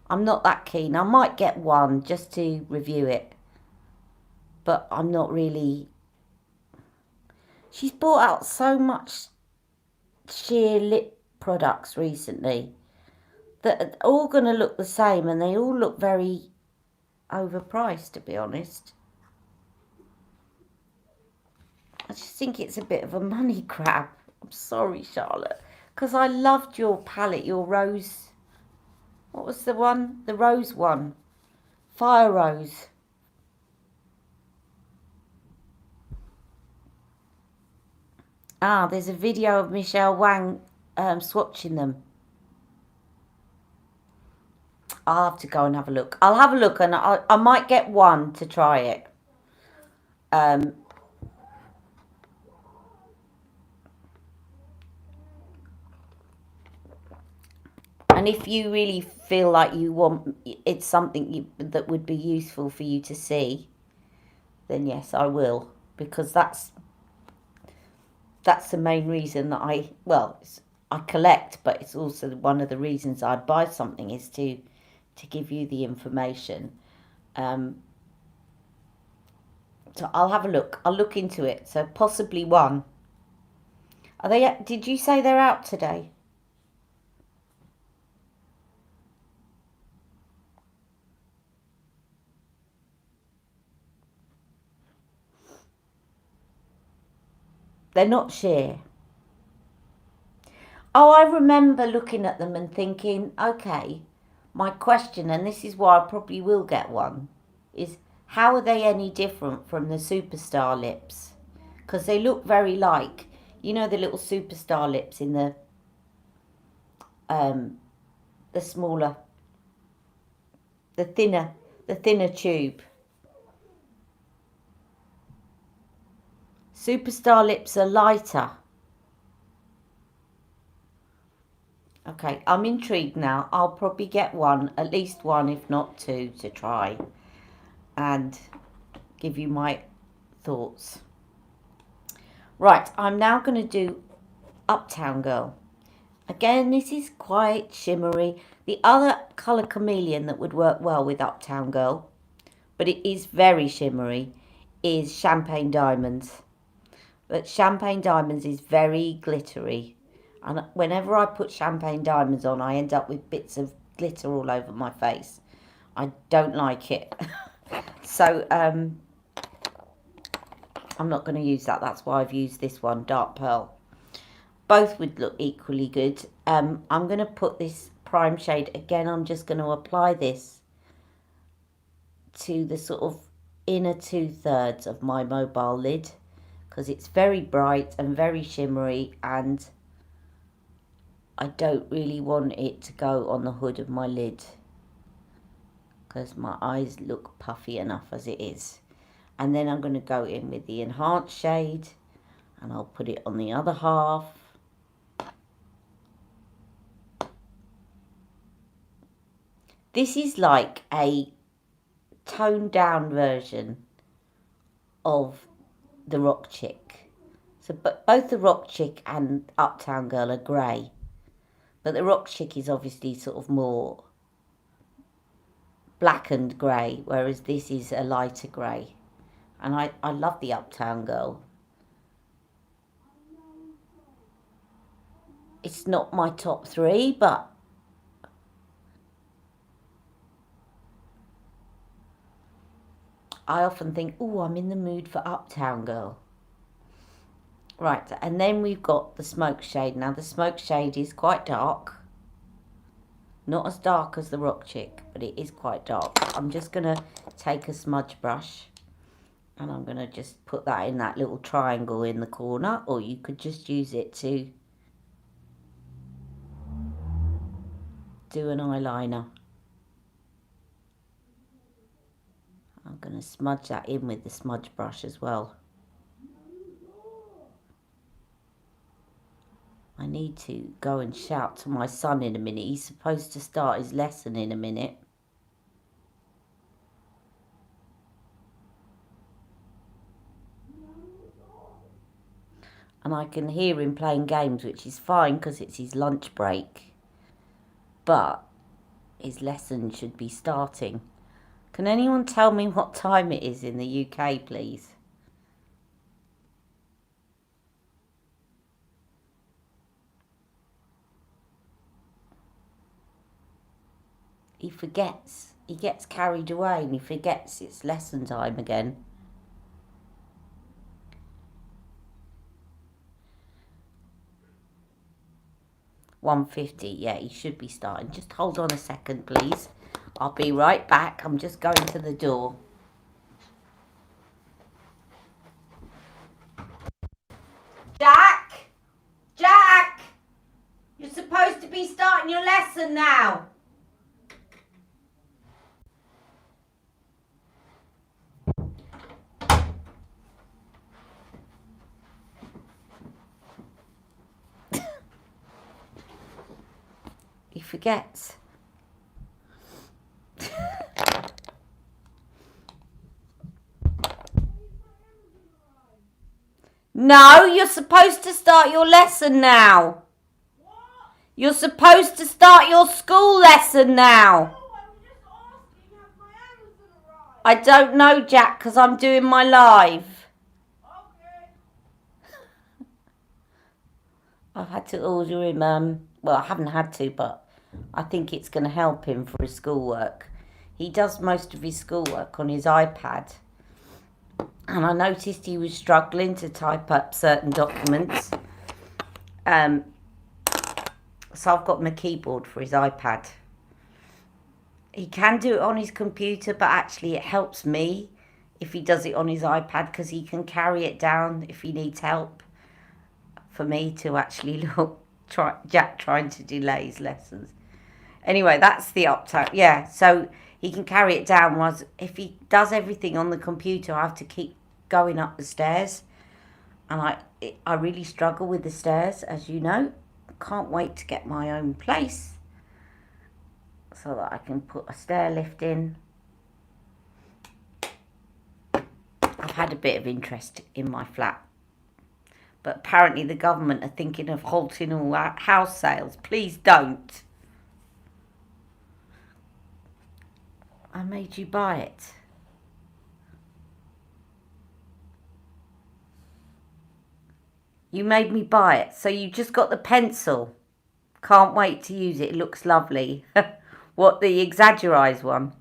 I'm not that keen. I might get one just to review it. But I'm not really... She's brought out so much sheer lip products recently that are all going to look the same, and they all look very overpriced, to be honest. I just think it's a bit of a money grab. I'm sorry, Charlotte, because I loved your palette, your rose... What was the one? The rose one. Fire Rose. Ah, there's a video of Michelle Wang swatching them. I'll have to go and have a look. I'll have a look, and I might get one to try it. And if you really feel like you want, it's something that would be useful for you to see, then yes, I will. Because that's the main reason that I collect, but it's also one of the reasons I buy something is to give you the information. So I'll have a look. I'll look into it. So possibly one. Are they? Did you say they're out today? They're not sheer. Oh, I remember looking at them and thinking, okay, my question, and this is why I probably will get one, is how are they any different from the Superstar lips? Because they look very like, you know, the little Superstar lips in the smaller, the thinner tube. Superstar lips are lighter. Okay, I'm intrigued now. I'll probably get one, at least one, if not two, to try and give you my thoughts. Right, I'm now going to do Uptown Girl. Again, this is quite shimmery. The other colour chameleon that would work well with Uptown Girl, but it is very shimmery, is Champagne Diamonds. But Champagne Diamonds is very glittery. And whenever I put Champagne Diamonds on, I end up with bits of glitter all over my face. I don't like it. So I'm not going to use that. That's why I've used this one, Dark Pearl. Both would look equally good. I'm going to put this prime shade again. I'm just going to apply this to the sort of inner 2/3 of my mobile lid, because it's very bright and very shimmery, and I don't really want it to go on the hood of my lid because my eyes look puffy enough as it is. And then I'm going to go in with the enhanced shade, and I'll put it on the other half. This is like a toned down version of the Rock Chick. So both the Rock Chick and Uptown Girl are grey, but the Rock Chick is obviously sort of more black and grey, whereas this is a lighter grey. And I love the Uptown Girl. It's not my top 3, but I often think, oh, I'm in the mood for Uptown Girl. Right, and then we've got the Smoke Shade. Now, the Smoke Shade is quite dark. Not as dark as the Rock Chick, but it is quite dark. I'm just going to take a smudge brush, and I'm going to just put that in that little triangle in the corner, or you could just use it to do an eyeliner. I'm going to smudge that in with the smudge brush as well. I need to go and shout to my son in a minute. He's supposed to start his lesson in a minute. And I can hear him playing games, which is fine because it's his lunch break. But his lesson should be starting. Can anyone tell me what time it is in the UK, please? He forgets. He gets carried away and he forgets it's lesson time again. $1:50. Yeah, he should be starting. Just hold on a second, please. I'll be right back. I'm just going to the door. Jack! Jack! You're supposed to be starting your lesson now. He forgets. No, you're supposed to start your lesson now. What? You're supposed to start your school lesson now. No, I was just asking, have my Amazon arrived? I don't know, Jack, because I'm doing my live. Okay. I've had to order him, well, I haven't had to, but I think it's going to help him for his schoolwork. He does most of his schoolwork on his iPad. And I noticed he was struggling to type up certain documents. So I've got him a keyboard for his iPad. He can do it on his computer, but actually it helps me if he does it on his iPad, because he can carry it down if he needs help for me to actually Jack trying to delay his lessons. Anyway, that's the Uptown. Yeah, so he can carry it down. If he does everything on the computer, I have to keep going up the stairs. And I really struggle with the stairs, as you know. Can't wait to get my own place so that I can put a stair lift in. I've had a bit of interest in my flat, but apparently the government are thinking of halting all house sales. Please don't. I made you buy it. You made me buy it. So you just got the pencil. Can't wait to use it. It looks lovely. What, the exaggerise one?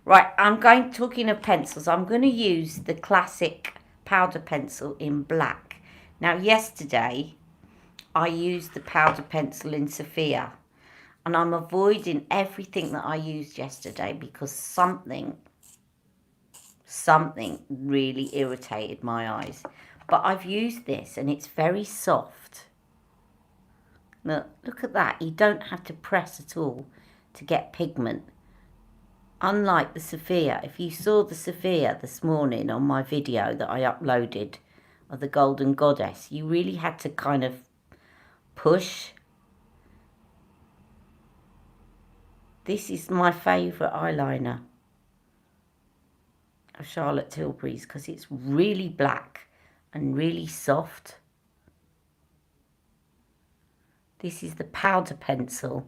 Right, talking of pencils, I'm going to use the classic powder pencil in black. Now, yesterday, I used the powder pencil in Sophia. And I'm avoiding everything that I used yesterday because something really irritated my eyes. But I've used this and it's very soft. Look at that. You don't have to press at all to get pigment. Unlike the Sophia, if you saw the Sophia this morning on my video that I uploaded of the Golden Goddess, you really had to kind of push. This is my favourite eyeliner of Charlotte Tilbury's because it's really black and really soft. This is the powder pencil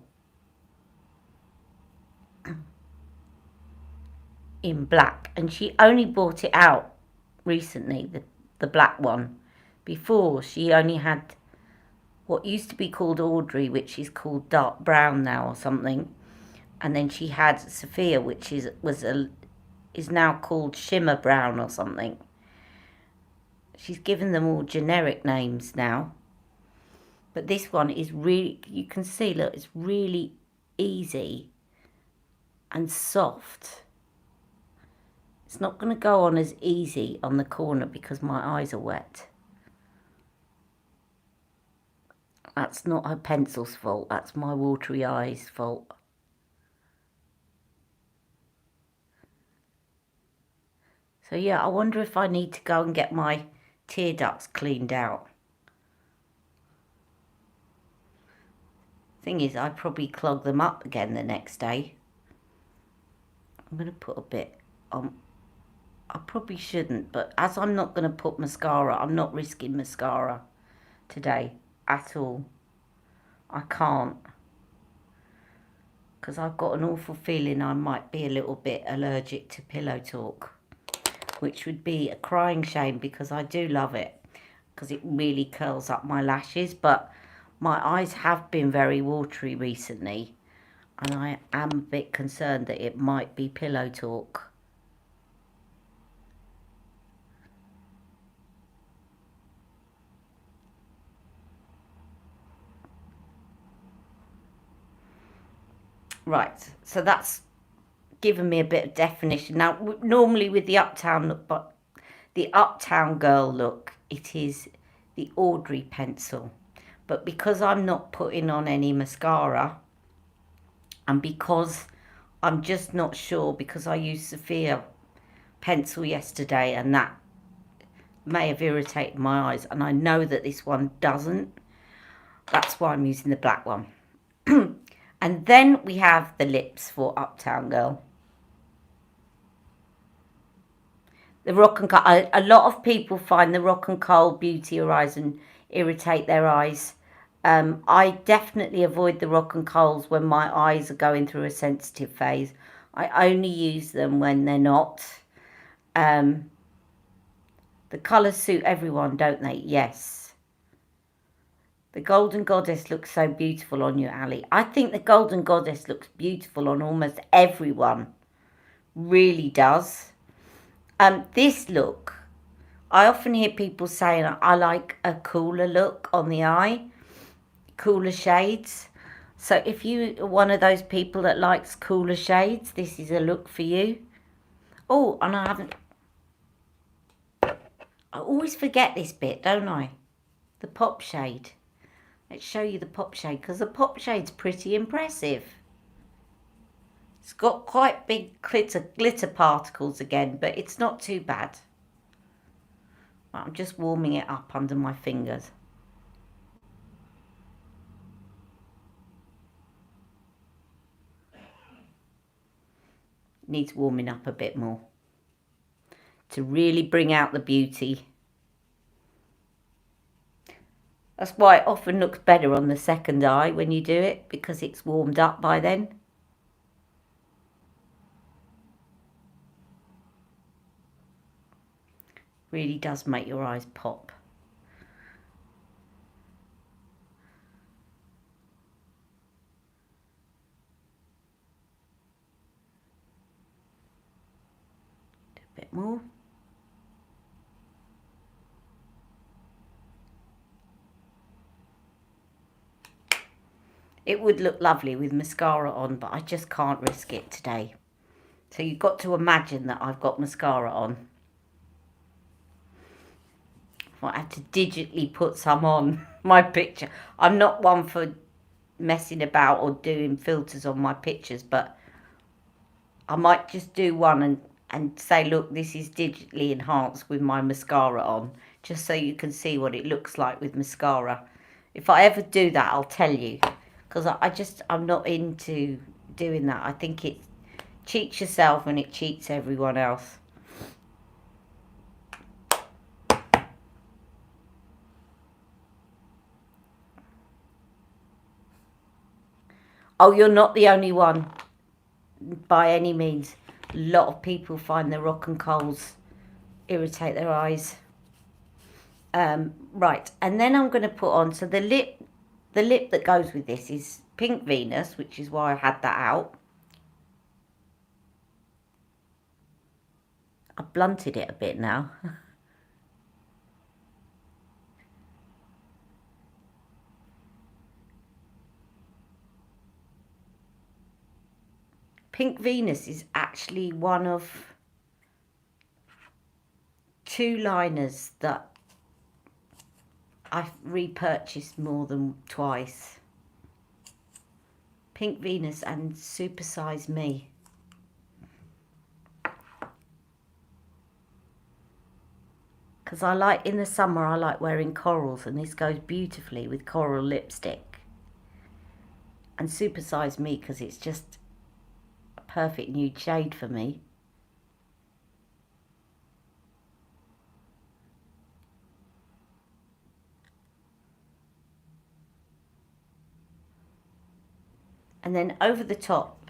in black, and she only brought it out recently, the black one. Before, she only had what used to be called Audrey, which is called dark brown now or something, and then she had Sophia, which is now called shimmer brown or something. She's given them all generic names now. But this one is really, you can see, look, it's really easy and soft. It's not going to go on as easy on the corner because my eyes are wet. That's not her pencil's fault. That's my watery eyes' fault. So yeah, I wonder if I need to go and get my tear ducts cleaned out. Thing is, I probably clog them up again the next day. I'm going to put a bit on. I probably shouldn't, but as I'm not going to put mascara, I'm not risking mascara today at all. I can't. Because I've got an awful feeling I might be a little bit allergic to Pillow Talk, which would be a crying shame because I do love it, because it really curls up my lashes, but my eyes have been very watery recently, and I am a bit concerned that it might be Pillow Talk. Right, so that's given me a bit of definition. Now, normally with the Uptown look, but the Uptown Girl look, it is the Audrey pencil. But because I'm not putting on any mascara, and because I'm just not sure, because I used Sophia pencil yesterday and that may have irritated my eyes, and I know that this one doesn't, that's why I'm using the black one. And then we have the lips for Uptown Girl. The Rock and Coal. A lot of people find the Rock and Coal Beauty Horizon irritate their eyes. I definitely avoid the Rock and Coals when my eyes are going through a sensitive phase. I only use them when they're not. The colours suit everyone, don't they? Yes. The Golden Goddess looks so beautiful on you, Ali. I think the Golden Goddess looks beautiful on almost everyone. Really does. This look, I often hear people saying I like a cooler look on the eye, cooler shades. So if you are one of those people that likes cooler shades, this is a look for you. Oh, and I always forget this bit, don't I? The pop shade. Let's show you the pop shade, because the pop shade's pretty impressive. It's got quite big glitter particles again, but it's not too bad. I'm just warming it up under my fingers. Needs warming up a bit more to really bring out the beauty. That's why it often looks better on the second eye when you do it, because it's warmed up by then. Really does make your eyes pop. bit more. It would look lovely with mascara on, but I just can't risk it today. So you've got to imagine that I've got mascara on. I have to digitally put some on my picture. I'm not one for messing about or doing filters on my pictures, but I might just do one and say, look, this is digitally enhanced with my mascara on, just so you can see what it looks like with mascara. If I ever do that, I'll tell you, because I'm not into doing that. I think it cheats yourself and it cheats everyone else. Oh, you're not the only one, by any means. A lot of people find the rock and coals irritate their eyes. Right, and then I'm going to put on, so the lip that goes with this is Pink Venus, which is why I had that out. I blunted it a bit now. Pink Venus is actually one of 2 liners that I've repurchased more than twice. Pink Venus and Super Size Me. Because in the summer I like wearing corals, and this goes beautifully with coral lipstick. And Super Size Me because it's just a perfect nude shade for me. And then over the top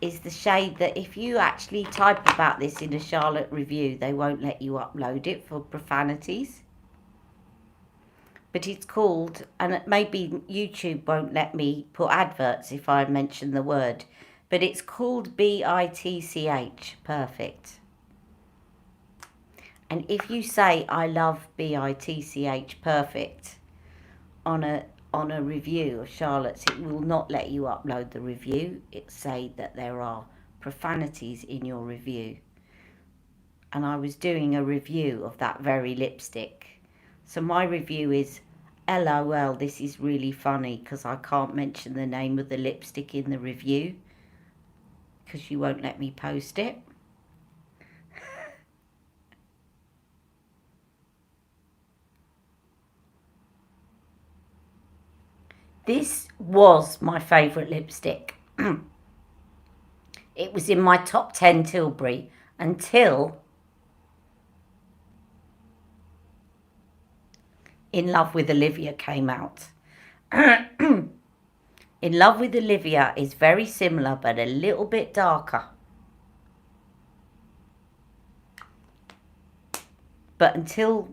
is the shade that if you actually type about this in a Charlotte review, they won't let you upload it for profanities. But it's called, and maybe YouTube won't let me put adverts if I mention the word, but it's called BITCH, Perfect. And if you say, I love BITCH, Perfect, on a review of Charlotte's, it will not let you upload the review. It say that there are profanities in your review. And I was doing a review of that very lipstick. So my review is, LOL, this is really funny because I can't mention the name of the lipstick in the review because you won't let me post it. This was my favourite lipstick. It was in my top 10 Tilbury until In Love with Olivia came out. In Love with Olivia is very similar but a little bit darker. But until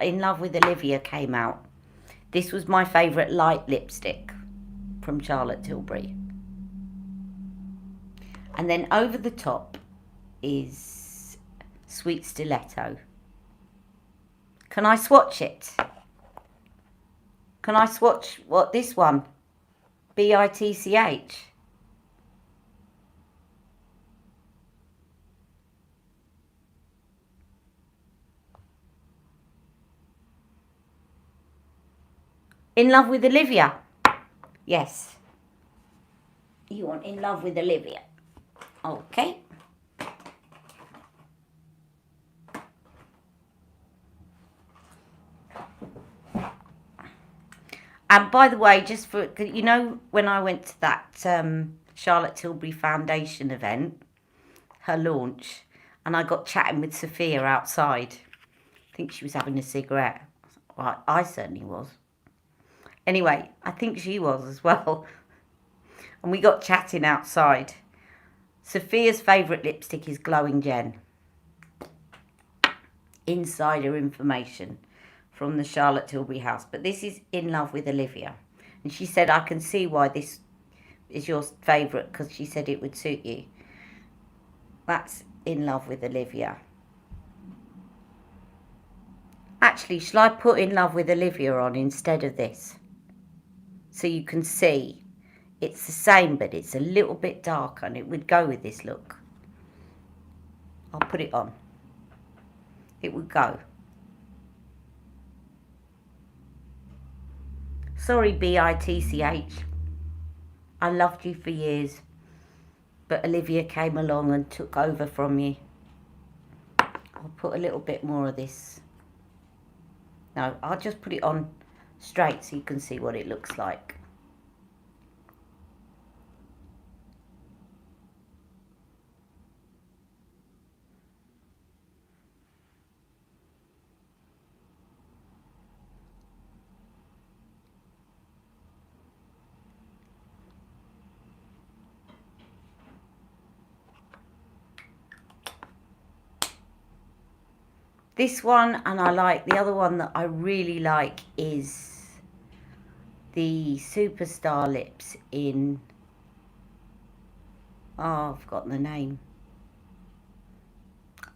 In Love with Olivia came out, this was my favourite light lipstick from Charlotte Tilbury. And then over the top is Sweet Stiletto. Can I swatch it? Can I swatch what this one? BITCH. In Love with Olivia. Yes. You want In Love with Olivia. Okay. And by the way, just for, you know, when I went to that Charlotte Tilbury Foundation event, her launch, and I got chatting with Sophia outside. I think she was having a cigarette. Well, I certainly was. Anyway, I think she was as well. And we got chatting outside. Sophia's favourite lipstick is Glowing Jen. Insider information from the Charlotte Tilbury house. But this is In Love with Olivia. And she said, I can see why this is your favourite because she said it would suit you. in love with Olivia. Actually, shall I put in love with Olivia on instead of this? So you can see it's the same, but it's a little bit darker and it would go with this look. I'll put it on. It would go. Sorry, BITCH. I loved you for years, but Olivia came along and took over from you. I'll put a little bit more of this. No, I'll just put it on straight so you can see what it looks like. This one, and I like the other one that I really like is the Superstar Lips in, oh, I've forgotten the name.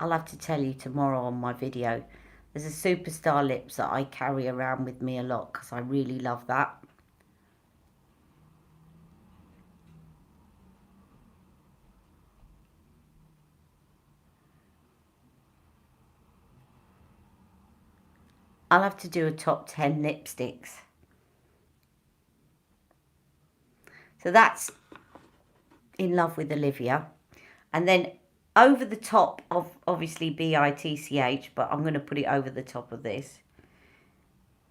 I'll have to tell you tomorrow on my video. There's a Superstar Lips that I carry around with me a lot because I really love that. I'll have to do a top 10 lipsticks. So that's in love with Olivia. And then over the top of, obviously, BITCH, but I'm going to put it over the top of this,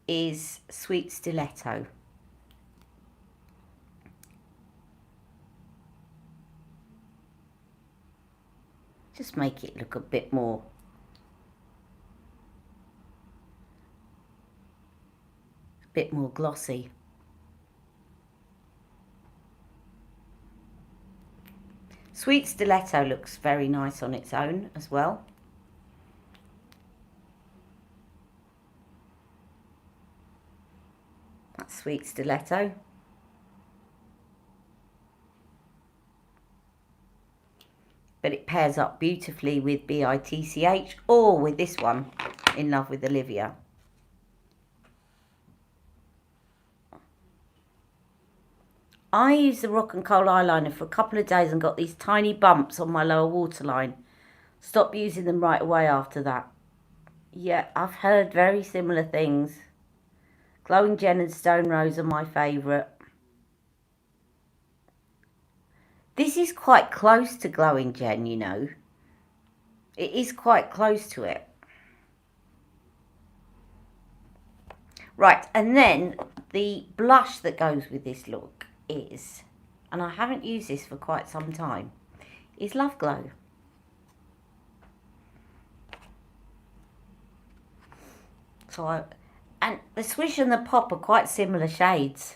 is Sweet Stiletto. Just make it look a bit more glossy. Sweet Stiletto looks very nice on its own as well. That's Sweet Stiletto. But it pairs up beautifully with BITCH or with this one, In Love with Olivia. I used the Rock and Coal eyeliner for a couple of days and got these tiny bumps on my lower waterline. Stopped using them right away after that. Yeah, I've heard very similar things. Glowing Gem and Stone Rose are my favourite. This is quite close to Glowing Gem, you know. It is quite close to it. Right, and then the blush that goes with this look is, and I haven't used this for quite some time, is Love Glow. So and the Swish and the Pop are quite similar shades.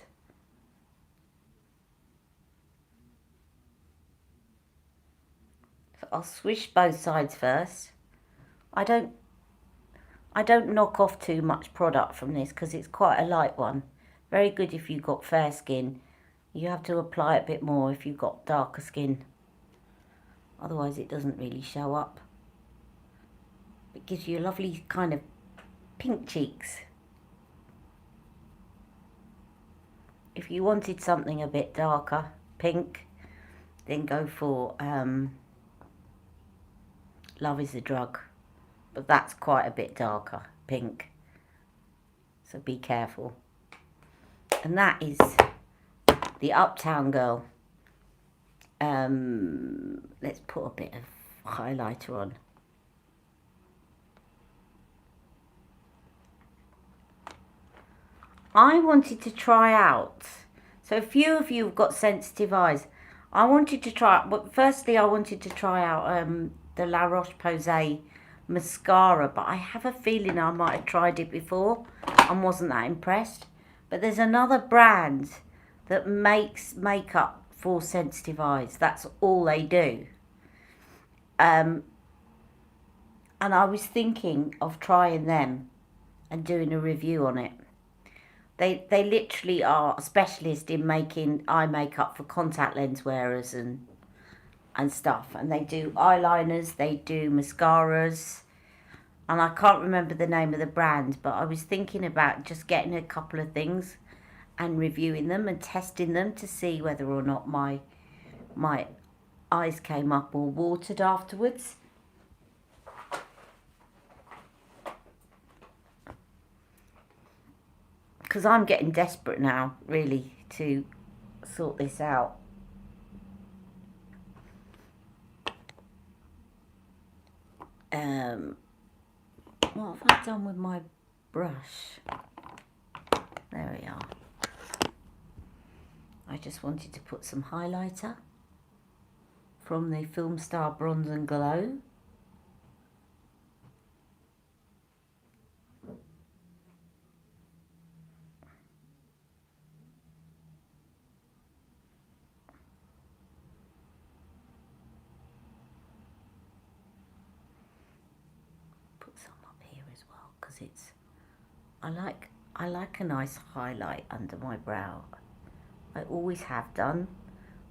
So I'll swish both sides first. I don't knock off too much product from this because it's quite a light one. Very good if you've got fair skin. You have to apply it a bit more if you've got darker skin. Otherwise it doesn't really show up. It gives you a lovely kind of pink cheeks. If you wanted something a bit darker, pink, then go for Love is a Drug. But that's quite a bit darker, pink. So be careful. And that is the Uptown Girl. Let's put a bit of highlighter on. I wanted to try out, so a few of you have got sensitive eyes. I wanted to try, but firstly I wanted to try out the La Roche-Posay mascara, but I have a feeling I might have tried it before and wasn't that impressed. But there's another brand that makes makeup for sensitive eyes. That's all they do. And I was thinking of trying them and doing a review on it. They literally are a specialist in making eye makeup for contact lens wearers and and stuff. And they do eyeliners, they do mascaras. And I can't remember the name of the brand, but I was thinking about just getting a couple of things and reviewing them and testing them to see whether or not my eyes came up or watered afterwards. Because I'm getting desperate now, really, to sort this out. What have I done with my brush? There we are. I just wanted to put some highlighter from the Film Star Bronze and Glow. Put some up here as well, because it's I like a nice highlight under my brow. I always have done.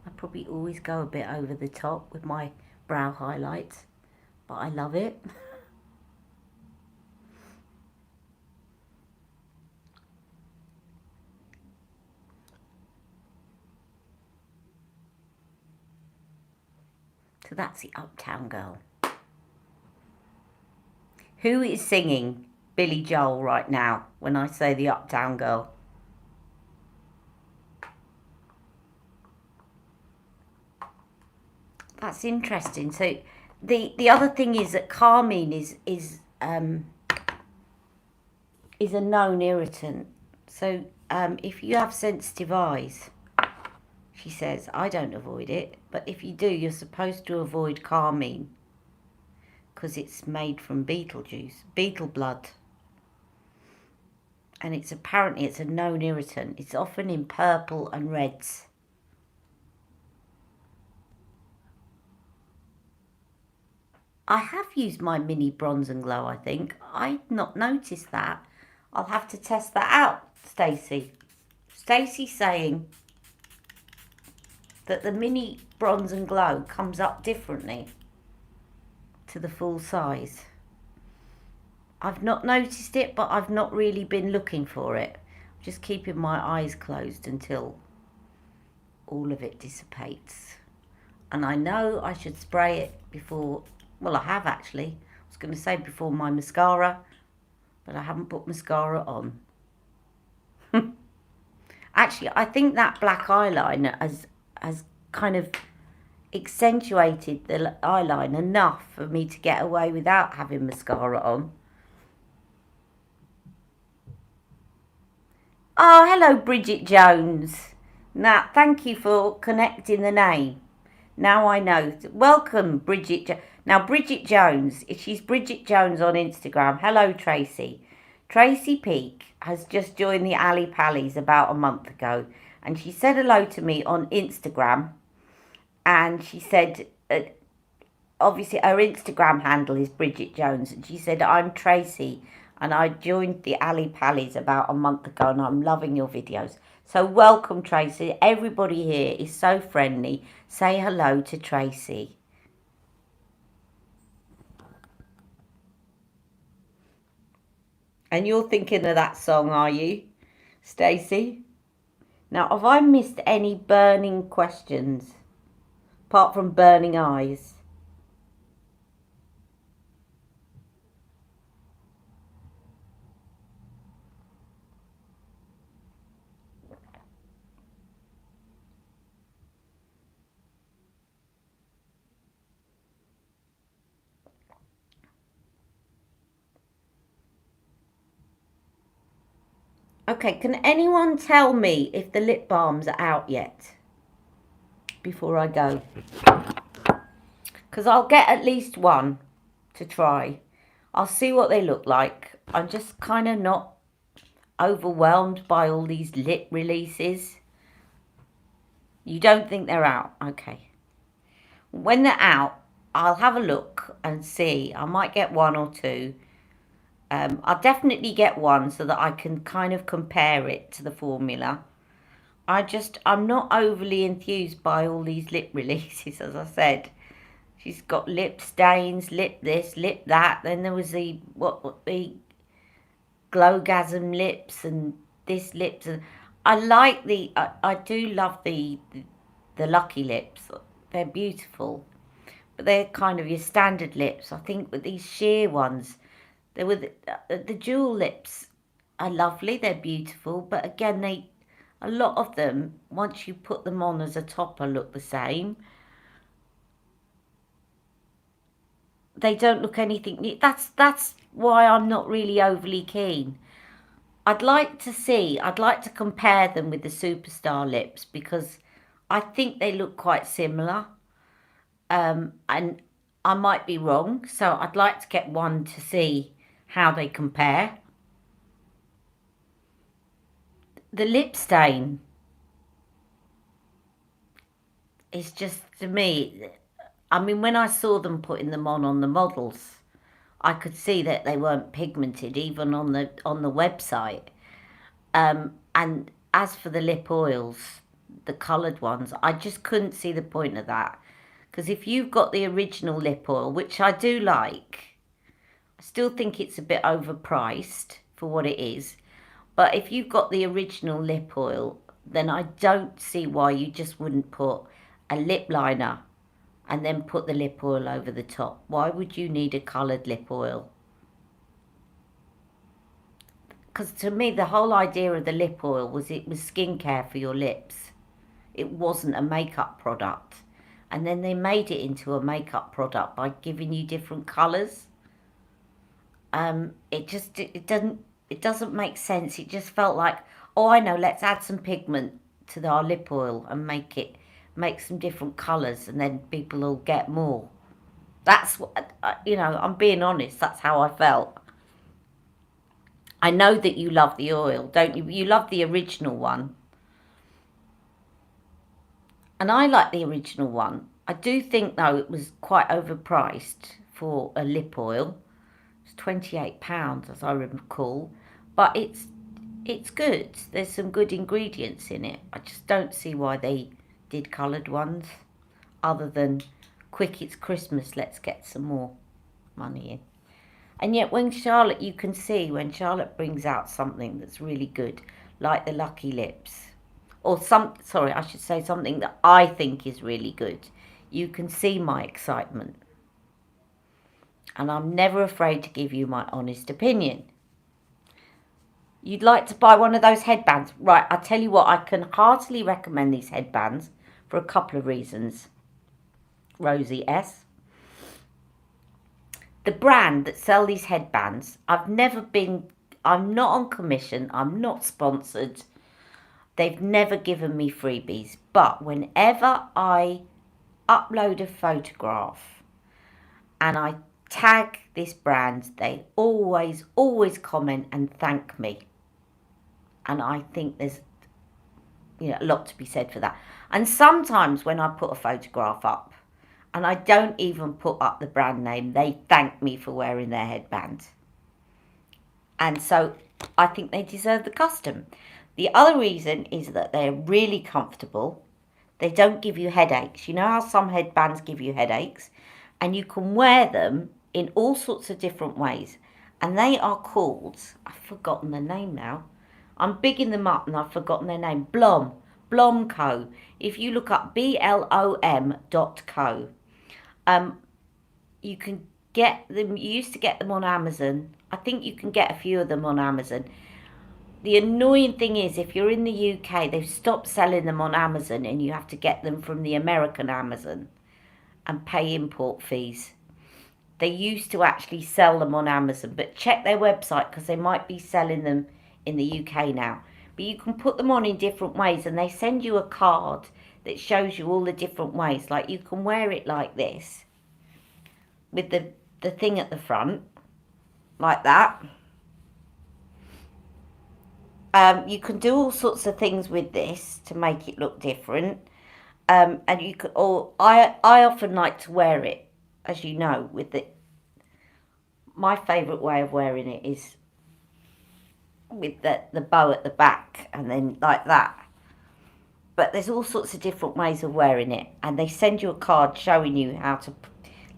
I probably always go a bit over the top with my brow highlight, but I love it. So that's the Uptown Girl. Who is singing Billy Joel right now when I say the Uptown Girl? That's interesting. So the other thing is that carmine is a known irritant. So if you have sensitive eyes, she says, I don't avoid it, but if you do, you're supposed to avoid carmine because it's made from beetle juice, beetle blood. And it's apparently a known irritant. It's often in purple and reds. I have used my mini Bronze and Glow, I think. I'd not noticed that. I'll have to test that out, Stacey. Stacey's saying that the mini Bronze and Glow comes up differently to the full size. I've not noticed it, but I've not really been looking for it. I'm just keeping my eyes closed until all of it dissipates. And I know I should spray it before, well, I have actually. I was going to say before my mascara, but I haven't put mascara on. Actually, I think that black eyeliner has kind of accentuated the eyeline enough for me to get away without having mascara on. Oh, hello, Bridget Jones. Now, thank you for connecting the name. Now I know. Welcome, Bridget. Now, Bridget Jones, she's Bridget Jones on Instagram. Hello, Tracy. Tracy Peak has just joined the Ali Pallies about a month ago, and she said hello to me on Instagram. And she said, obviously, her Instagram handle is Bridget Jones, and she said, I'm Tracy, and I joined the Ali Pallies about a month ago, and I'm loving your videos. So welcome, Tracy. Everybody here is so friendly. Say hello to Tracy. And you're thinking of that song, are you, Stacey? Now, have I missed any burning questions, apart from burning eyes? Okay, can anyone tell me if the lip balms are out yet before I go? Because I'll get at least one to try. I'll see what they look like. I'm just kind of not overwhelmed by all these lip releases. You don't think they're out? Okay. When they're out, I'll have a look and see. I might get one or two. I'll definitely get one so that I can kind of compare it to the formula. I'm not overly enthused by all these lip releases, as I said. She's got lip stains, lip this, lip that. Then there was the the glowgasm lips and this lips, and I do love the Lucky lips. They're beautiful, but they're kind of your standard lips. I think with these sheer ones, they were the jewel lips are lovely. They're beautiful, but again, a lot of them, once you put them on as a topper, look the same. They don't look anything new. That's why I'm not really overly keen. I'd like to compare them with the Superstar lips because I think they look quite similar. And I might be wrong, so I'd like to get one to see how they compare. The lip stain is just, to me, I mean, when I saw them putting them on the models, I could see that they weren't pigmented even on the website. And as for the lip oils, the coloured ones, I just couldn't see the point of that. Because if you've got the original lip oil, which I do like, I still think it's a bit overpriced for what it is. But if you've got the original lip oil, then I don't see why you just wouldn't put a lip liner and then put the lip oil over the top. Why would you need a coloured lip oil? Because to me, the whole idea of the lip oil was it was skincare for your lips. It wasn't a makeup product. And then they made it into a makeup product by giving you different colours. It doesn't make sense. It just felt like, oh, I know, let's add some pigment to our lip oil and make some different colours, and then people will get more. That's what, I'm being honest. That's how I felt. I know that you love the oil, don't you? You love the original one. And I like the original one. I do think, though, it was quite overpriced for a lip oil. It's £28, as I recall. But it's good. There's some good ingredients in it. I just don't see why they did coloured ones. Other than, quick, it's Christmas, let's get some more money in. And yet you can see when Charlotte brings out something that's really good, like the Lucky Lips, or I should say something that I think is really good, you can see my excitement. And I'm never afraid to give you my honest opinion. You'd like to buy one of those headbands? Right, I'll tell you what, I can heartily recommend these headbands for a couple of reasons. Rosie S. The brand that sell these headbands, I'm not on commission, I'm not sponsored. They've never given me freebies. But whenever I upload a photograph and I tag this brand, they always comment and thank me. And I think there's a lot to be said for that. And sometimes when I put a photograph up and I don't even put up the brand name, they thank me for wearing their headband. And so I think they deserve the custom. The other reason is that they're really comfortable. They don't give you headaches. You know how some headbands give you headaches? And you can wear them in all sorts of different ways. And they are called, I've forgotten the name now. I'm bigging them up and I've forgotten their name. Blom.co. If you look up blom.co, you can get them. You used to get them on Amazon. I think you can get a few of them on Amazon. The annoying thing is, if you're in the UK, they've stopped selling them on Amazon and you have to get them from the American Amazon and pay import fees. They used to actually sell them on Amazon, but check their website because they might be selling them in the UK now. But you can put them on in different ways, and they send you a card that shows you all the different ways. Like, you can wear it like this with the thing at the front, like that. You can do all sorts of things with this to make it look different. And you could, I often like to wear it, as you know, my favourite way of wearing it is with the bow at the back and then like that. But there's all sorts of different ways of wearing it, and they send you a card showing you how to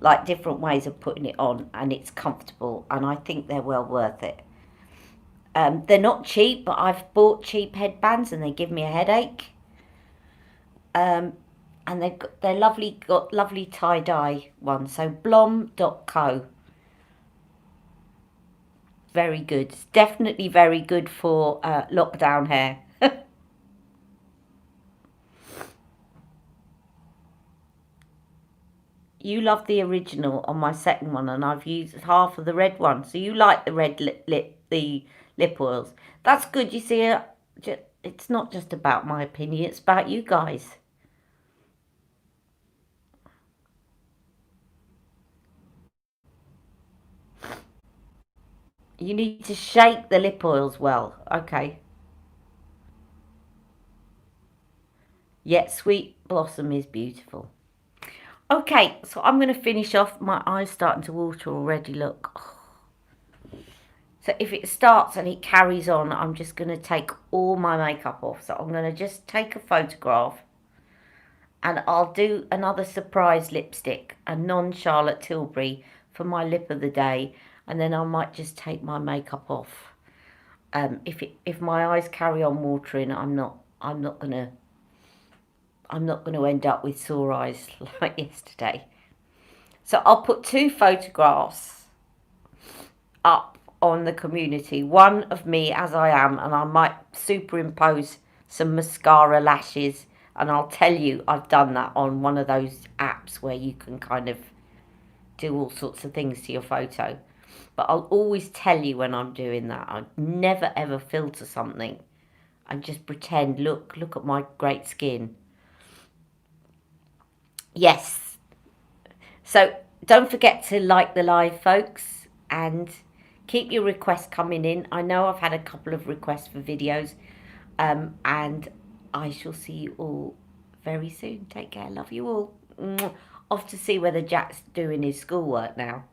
like different ways of putting it on, and it's comfortable, and I think they're well worth it. They're not cheap, but I've bought cheap headbands and they give me a headache. Um, and they're lovely, got lovely tie dye ones. So blom.co, very good. It's definitely very good for lockdown hair. You love the original on my second one, and I've used half of the red one. So you like the red the lip oils. That's good. You see, it's not just about my opinion; it's about you guys. You need to shake the lip oils well. Okay. Yet Sweet Blossom is beautiful. Okay, so I'm going to finish off. My eyes starting to water already. Look. So if it starts and it carries on, I'm just going to take all my makeup off. So I'm going to just take a photograph, and I'll do another surprise lipstick, a non-Charlotte Tilbury for my lip of the day, and then I might just take my makeup off. If my eyes carry on watering, I'm not gonna end up with sore eyes like yesterday. So I'll put two photographs up on the community. One of me as I am, and I might superimpose some mascara lashes, and I'll tell you I've done that on one of those apps where you can kind of do all sorts of things to your photo. But I'll always tell you when I'm doing that. I never ever filter something and just pretend, look at my great skin. Yes. So don't forget to like the live, folks, and keep your requests coming in. I know I've had a couple of requests for videos, and I shall see you all very soon. Take care. Love you all. Off to see whether Jack's doing his schoolwork now.